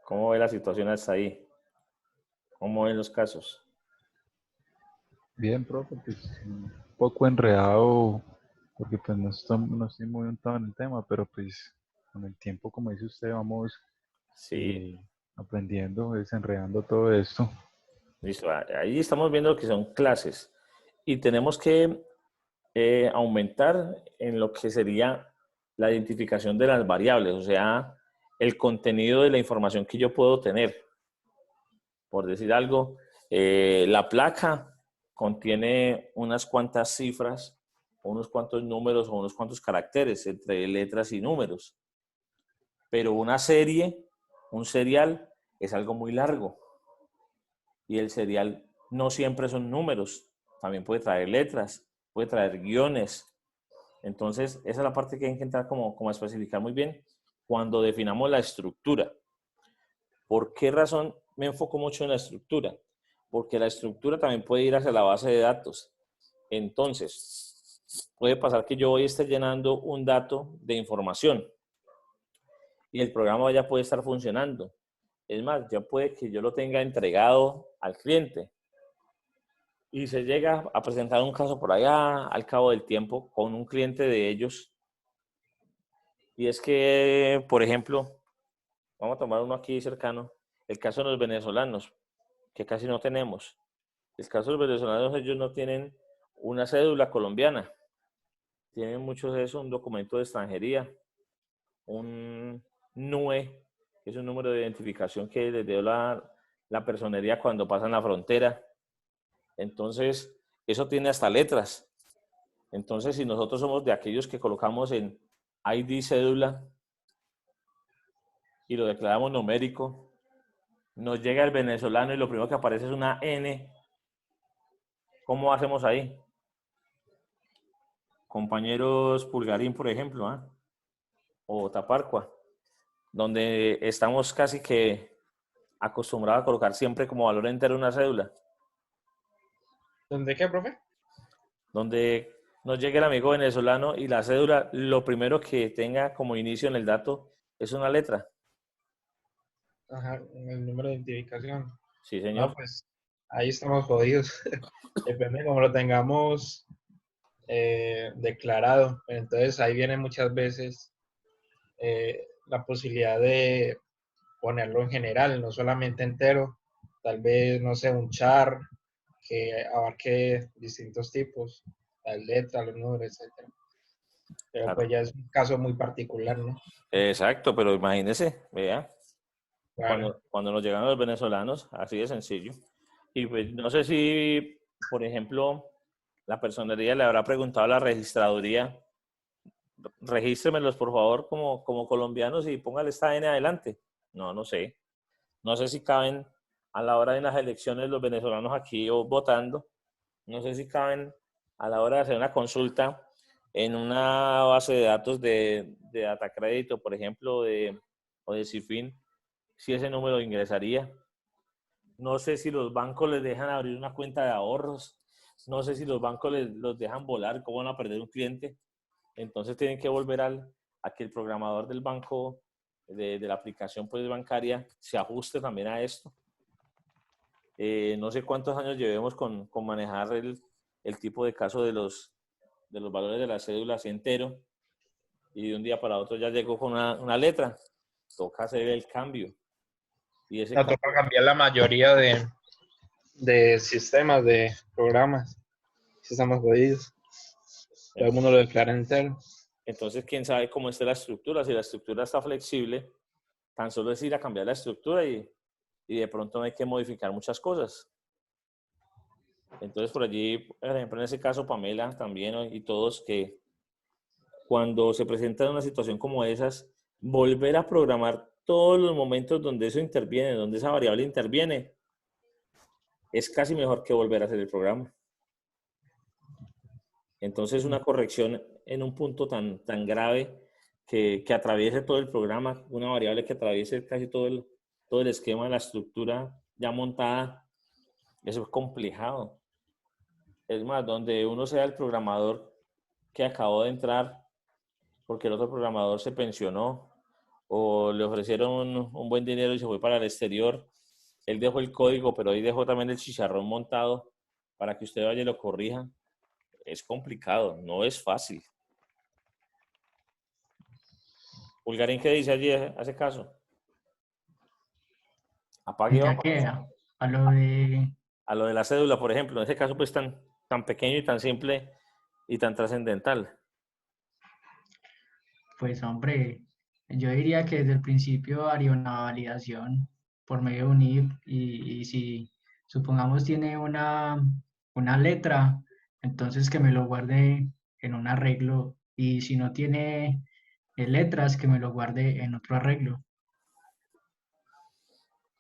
¿Cómo ve la situación hasta ahí? ¿Cómo ven los casos? Bien, profe, pues un poco enredado, porque pues no estoy muy untado en el tema, pero pues con el tiempo, como dice usted, vamos Sí, aprendiendo, desenredando todo esto. listo. Ahí estamos viendo que son clases y tenemos que aumentar en lo que sería la identificación de las variables, o sea, el contenido de la información que yo puedo tener. Por decir algo, la placa contiene unas cuantas cifras, unos cuantos números o unos cuantos caracteres entre letras y números. Pero una serie, un serial, es algo muy largo. Y el serial no siempre son números, también puede traer letras, puede traer guiones. Entonces, esa es la parte que hay que entrar como a especificar muy bien cuando definamos la estructura. ¿Por qué razón me enfoco mucho en la estructura? Porque la estructura también puede ir hacia la base de datos. Entonces, puede pasar que yo hoy esté llenando un dato de información y el programa ya puede estar funcionando. Es más, ya puede que yo lo tenga entregado al cliente y se llega a presentar un caso por allá al cabo del tiempo con un cliente de ellos. Y es que, por ejemplo, vamos a tomar uno aquí cercano, el caso de los venezolanos, que casi no tenemos. El caso de los venezolanos, ellos no tienen una cédula colombiana. Tienen muchos de eso, un documento de extranjería, un NUE, que es un número de identificación que les dio la personería cuando pasan la frontera. Entonces, eso tiene hasta letras. Entonces, si nosotros somos de aquellos que colocamos en ID cédula y lo declaramos numérico, nos llega el venezolano y lo primero que aparece es una N. ¿Cómo hacemos ahí? Compañeros Pulgarín, por ejemplo, ¿eh? O Taparcua, donde estamos casi que acostumbrados a colocar siempre como valor entero una cédula. ¿Dónde qué, profe? Donde nos llegue el amigo venezolano y la cédula, lo primero que tenga como inicio en el dato es una letra. Ajá, el número de identificación. Sí, No, señor. pues ahí estamos jodidos. Depende de cómo lo tengamos declarado. Entonces ahí viene muchas veces la posibilidad de ponerlo en general, no solamente entero. Tal vez, no sé, un char que abarque distintos tipos, las letras, los números, etc. Pero Claro. pues ya es un caso muy particular, ¿no? Exacto, pero imagínese, vea, Claro. cuando nos llegan los venezolanos, así de sencillo. Y pues no sé si, por ejemplo, la personería le habrá preguntado a la registraduría, regístremelos por favor como colombianos y póngale esta N adelante. No, no sé. No sé si caben a la hora de las elecciones los venezolanos aquí o votando. No sé si caben a la hora de hacer una consulta en una base de datos de data crédito, por ejemplo, o de CIFIN, si ese número ingresaría. No sé si los bancos les dejan abrir una cuenta de ahorros. No sé si los bancos los dejan volar, cómo van a perder un cliente. Entonces tienen que volver a que el programador del banco, de la aplicación pues, bancaria, se ajuste también a esto. No sé cuántos años llevemos con manejar el tipo de caso de los valores de las cédulas entero y de un día para otro ya llegó con una letra. Toca hacer el cambio. Y ese Nos cambio, toca cambiar la mayoría de sistemas, de programas. Si estamos jodidos. Todo el mundo lo declara entero. entonces, quién sabe cómo esté la estructura. Si la estructura está flexible, tan solo es ir a cambiar la estructura y de pronto no hay que modificar muchas cosas. Entonces, por allí, por ejemplo, en ese caso, Pamela también, ¿no? Y todos que cuando se presenta una situación como esas, volver a programar todos los momentos donde eso interviene, donde esa variable interviene, es casi mejor que volver a hacer el programa. Entonces, una corrección en un punto tan grave que atraviese todo el programa, una variable que atraviese casi todo el esquema de la estructura ya montada, eso es complicado. Es más, donde uno sea el programador que acabó de entrar porque el otro programador se pensionó o le ofrecieron un buen dinero y se fue para el exterior, él dejó el código, pero ahí dejó también el chicharrón montado para que usted vaya y lo corrija. Es complicado, no es fácil. Pulgarín, ¿qué dice allí? ¿Hace caso? Apague y Ya vámonos. que a lo de, A lo de la cédula, por ejemplo, en ese caso pues tan pequeño y tan simple y tan trascendental. pues hombre, yo diría que desde el principio haría una validación por medio de un if y si supongamos tiene una letra, entonces que me lo guarde en un arreglo y si no tiene letras, que me lo guarde en otro arreglo.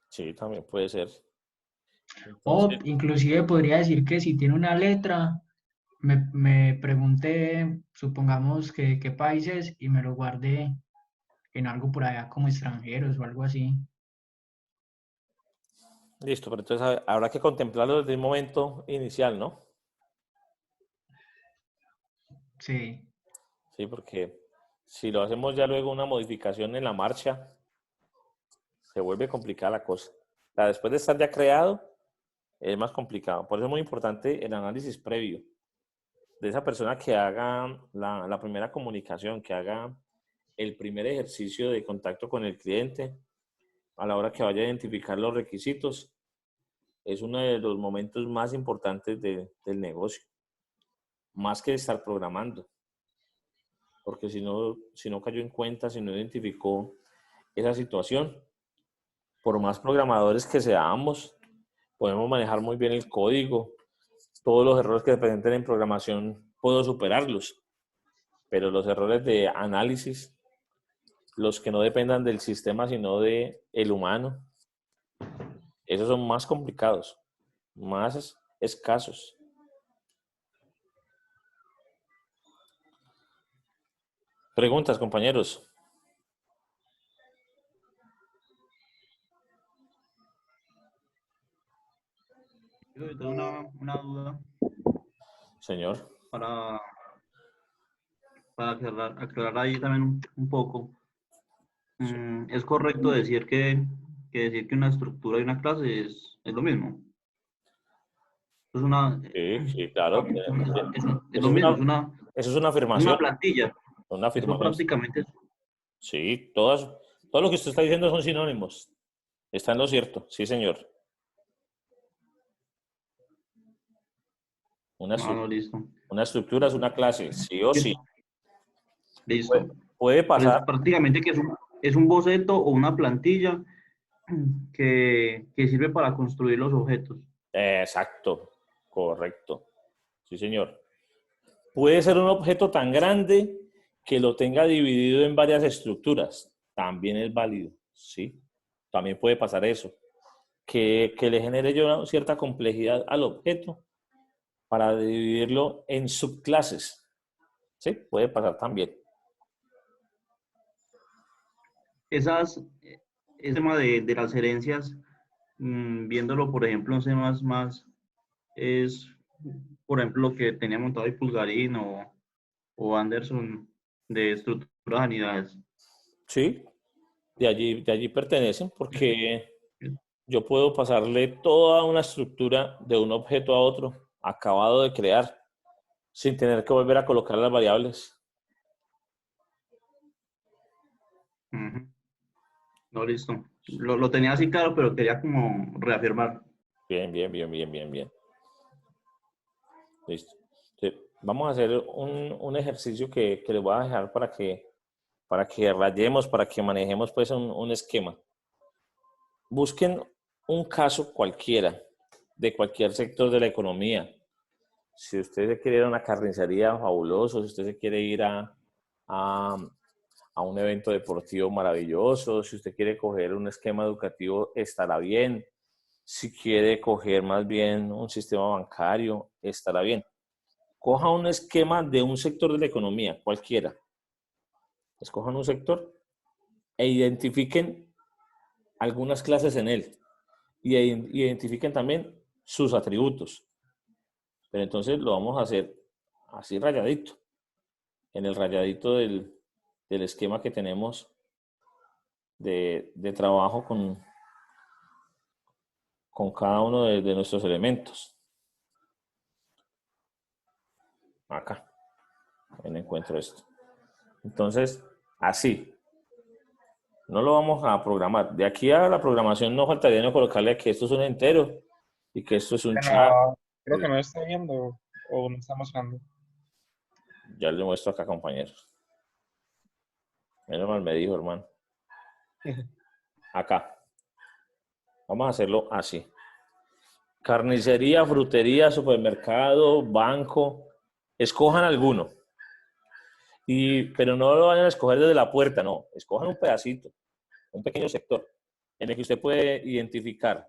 Sí, también puede ser. O Entonces, inclusive podría decir que si tiene una letra, me pregunte, supongamos que qué países, y me lo guarde en algo por allá como extranjeros o algo así. listo, pero entonces habrá que contemplarlo desde el momento inicial, ¿no? Sí. Sí, porque si lo hacemos ya luego una modificación en la marcha, se vuelve complicada la cosa. O sea, después de estar ya creado, es más complicado. Por eso es muy importante el análisis previo de esa persona que haga la primera comunicación, que haga el primer ejercicio de contacto con el cliente, a la hora que vaya a identificar los requisitos. Es uno de los momentos más importantes del negocio, más que estar programando. Porque si no cayó en cuenta, si no identificó esa situación, por más programadores que seamos, podemos manejar muy bien el código. Todos los errores que se presenten en programación puedo superarlos, pero los errores de análisis, los que no dependan del sistema, sino de el humano, esos son más complicados, más escasos. Preguntas, compañeros. Yo tengo una duda Señor. para, para aclarar ahí también un poco. ¿Es correcto decir decir que una estructura y una clase es lo mismo? Es una, Sí, claro. es lo mismo, Eso es una es una afirmación. plantilla. Una Eso afirmación. prácticamente es. Sí, todo lo que usted está diciendo son sinónimos. Está en lo cierto, sí, señor. No, listo. Una estructura es una clase, sí o sí. Listo. Puede pasar. Prácticamente que es un boceto o una plantilla que sirve para construir los objetos. Exacto, correcto. Sí, señor. Puede ser un objeto tan grande que lo tenga dividido en varias estructuras. También es válido, ¿sí? También puede pasar eso. Que le genere yo una cierta complejidad al objeto para dividirlo en subclases. Sí, puede pasar también. Ese tema de las herencias, viéndolo, por ejemplo, en C++, es, por ejemplo, lo que tenía montado ahí Pulgarín o Anderson de estructuras de unidades. Sí, de allí pertenecen porque yo puedo pasarle toda una estructura de un objeto a otro, acabado de crear, sin tener que volver a colocar las variables. No, listo. Lo tenía así claro, pero quería como reafirmar. Bien. Listo. Sí, vamos a hacer un ejercicio que les voy a dejar para que rayemos, para que manejemos pues un esquema. Busquen un caso cualquiera, de cualquier sector de la economía. Si usted se quiere ir a una carnicería, fabuloso. Si usted se quiere ir a un evento deportivo maravilloso. Si usted quiere coger un esquema educativo, estará bien. Si quiere coger más bien un sistema bancario, estará bien. Coja un esquema de un sector de la economía, cualquiera. Escojan un sector e identifiquen algunas clases en él. Y identifiquen también sus atributos. Pero entonces lo vamos a hacer así rayadito. En el rayadito del esquema que tenemos de trabajo con cada uno de nuestros elementos. Acá. Encuentro esto. Entonces, así. No lo vamos a programar. De aquí a la programación no faltaría no colocarle que esto es un entero y que esto es un chat. Creo que no está viendo o no está mostrando. Ya le muestro acá, compañeros. Menos mal me dijo, hermano. Acá. Vamos a hacerlo así. Carnicería, frutería, supermercado, banco. Escojan alguno. Pero no lo vayan a escoger desde la puerta, no. Escojan un pedacito, un pequeño sector, en el que usted puede identificar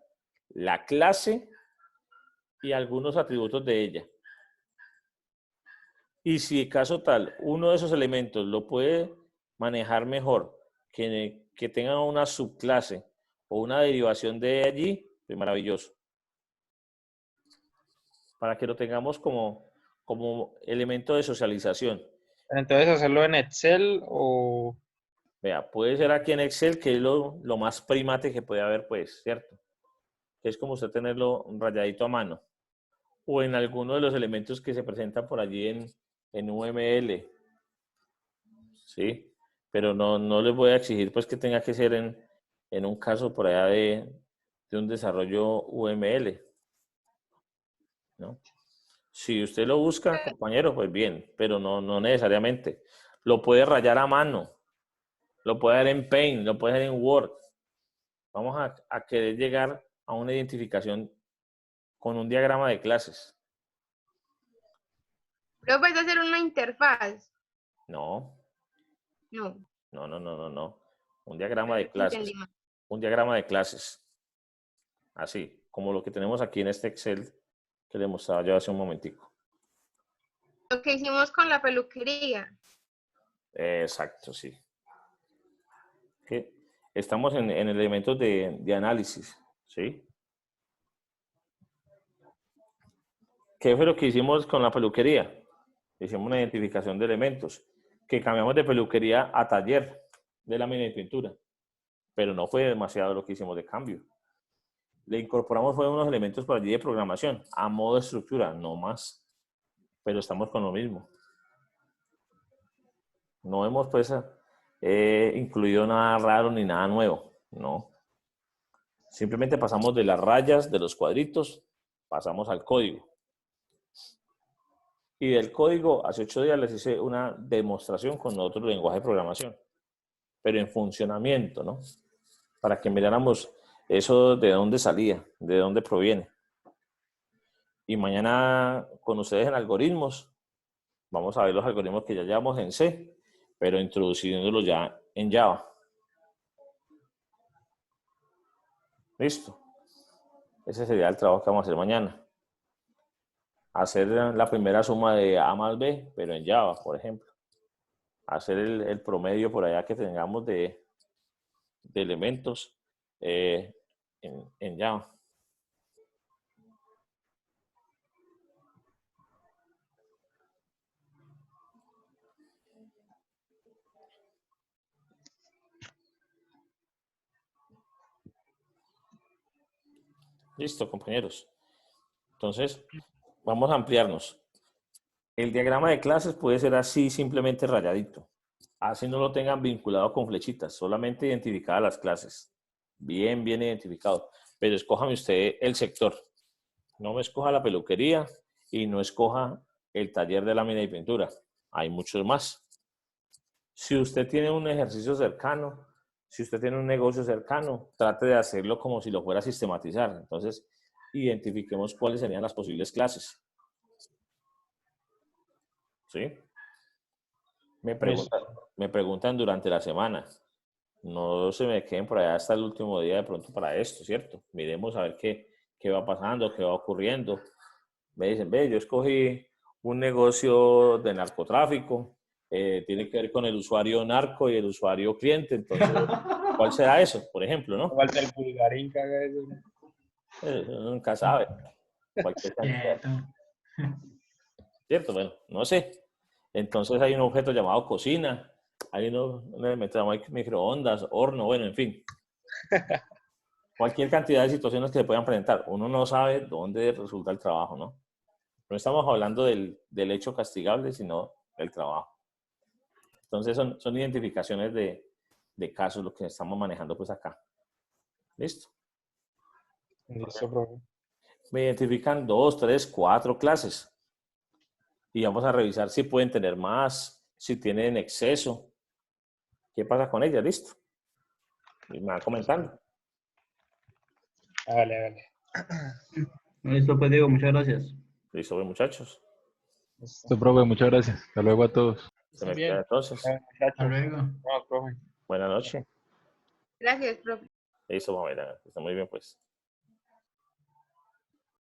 la clase y algunos atributos de ella. Y si caso tal, uno de esos elementos lo puede manejar mejor, que tenga una subclase o una derivación de allí, pues maravilloso. Para que lo tengamos como elemento de socialización. Entonces, ¿hacerlo en Excel o...? Vea, puede ser aquí en Excel, que es lo más primate que puede haber, pues, ¿cierto? Que es como usted tenerlo rayadito a mano. O en alguno de los elementos que se presentan por allí en UML. ¿Sí? Pero no les voy a exigir, pues, que tenga que ser en un caso por allá de un desarrollo UML. ¿No? Si usted lo busca, compañero, pues bien, pero no necesariamente. Lo puede rayar a mano. Lo puede hacer en Paint, lo puede hacer en Word. Vamos a querer llegar a una identificación con un diagrama de clases. ¿Pero puedes hacer una interfaz? No. No. No. Un diagrama de clases. Entendí mal. Un diagrama de clases. Así, como lo que tenemos aquí en este Excel que le mostraba yo hace un momentico. Lo que hicimos con la peluquería. Exacto, sí. Estamos en elementos de análisis, ¿sí? ¿Qué fue lo que hicimos con la peluquería? Hicimos una identificación de elementos, que cambiamos de peluquería a taller de lámina y pintura, pero no fue demasiado lo que hicimos de cambio. Le incorporamos fue unos elementos por allí de programación, a modo de estructura, no más, pero estamos con lo mismo. No hemos pues incluido nada raro ni nada nuevo, no. Simplemente pasamos de las rayas, de los cuadritos, pasamos al código. Y del código, hace 8 días les hice una demostración con otro lenguaje de programación, pero en funcionamiento, ¿no? Para que miráramos eso de dónde salía, de dónde proviene. Y mañana con ustedes en algoritmos, vamos a ver los algoritmos que ya llevamos en C, pero introduciéndolos ya en Java. ¿Listo? Ese sería el trabajo que vamos a hacer mañana. Hacer la primera suma de A más B, pero en Java, por ejemplo. Hacer el promedio por allá que tengamos de elementos en Java. Listo, compañeros. Entonces, vamos a ampliarnos. El diagrama de clases puede ser así, simplemente rayadito. Así no lo tengan vinculado con flechitas, solamente identificadas las clases. Bien identificado. Pero escójame usted el sector. No me escoja la peluquería y no escoja el taller de lámina y pintura. Hay muchos más. Si usted tiene un ejercicio cercano, si usted tiene un negocio cercano, trate de hacerlo como si lo fuera a sistematizar. Entonces, identifiquemos cuáles serían las posibles clases. ¿Sí? Me preguntan durante la semana. No se me queden por allá hasta el último día de pronto para esto, ¿cierto? Miremos a ver qué va pasando, qué va ocurriendo. Me dicen, yo escogí un negocio de narcotráfico, tiene que ver con el usuario narco y el usuario cliente, entonces, ¿cuál será eso, por ejemplo, no? ¿Cuál del pulgarín que haga eso? Nunca sabe. ¿Cierto? Bueno, no sé. Entonces hay un objeto llamado cocina, hay un elemento llamado microondas, horno, bueno, en fin. Cualquier cantidad de situaciones que se puedan presentar. Uno no sabe dónde resulta el trabajo, ¿no? No estamos hablando del hecho castigable, sino del trabajo. Entonces son identificaciones de casos lo que estamos manejando pues acá. ¿Listo? Listo, profe. Me identifican 2, 3, 4 clases. Y vamos a revisar si pueden tener más, si tienen exceso. ¿Qué pasa con ellas? ¿Listo? Y me van comentando. Vale. Listo, pues Diego, muchas gracias. Listo, muchachos. Listo, profe, muchas gracias. Hasta luego a todos. Se me Bien. queda entonces. Hasta luego. No, profe. Buenas noches. Gracias, profe. Eso, mamá, está muy bien, pues.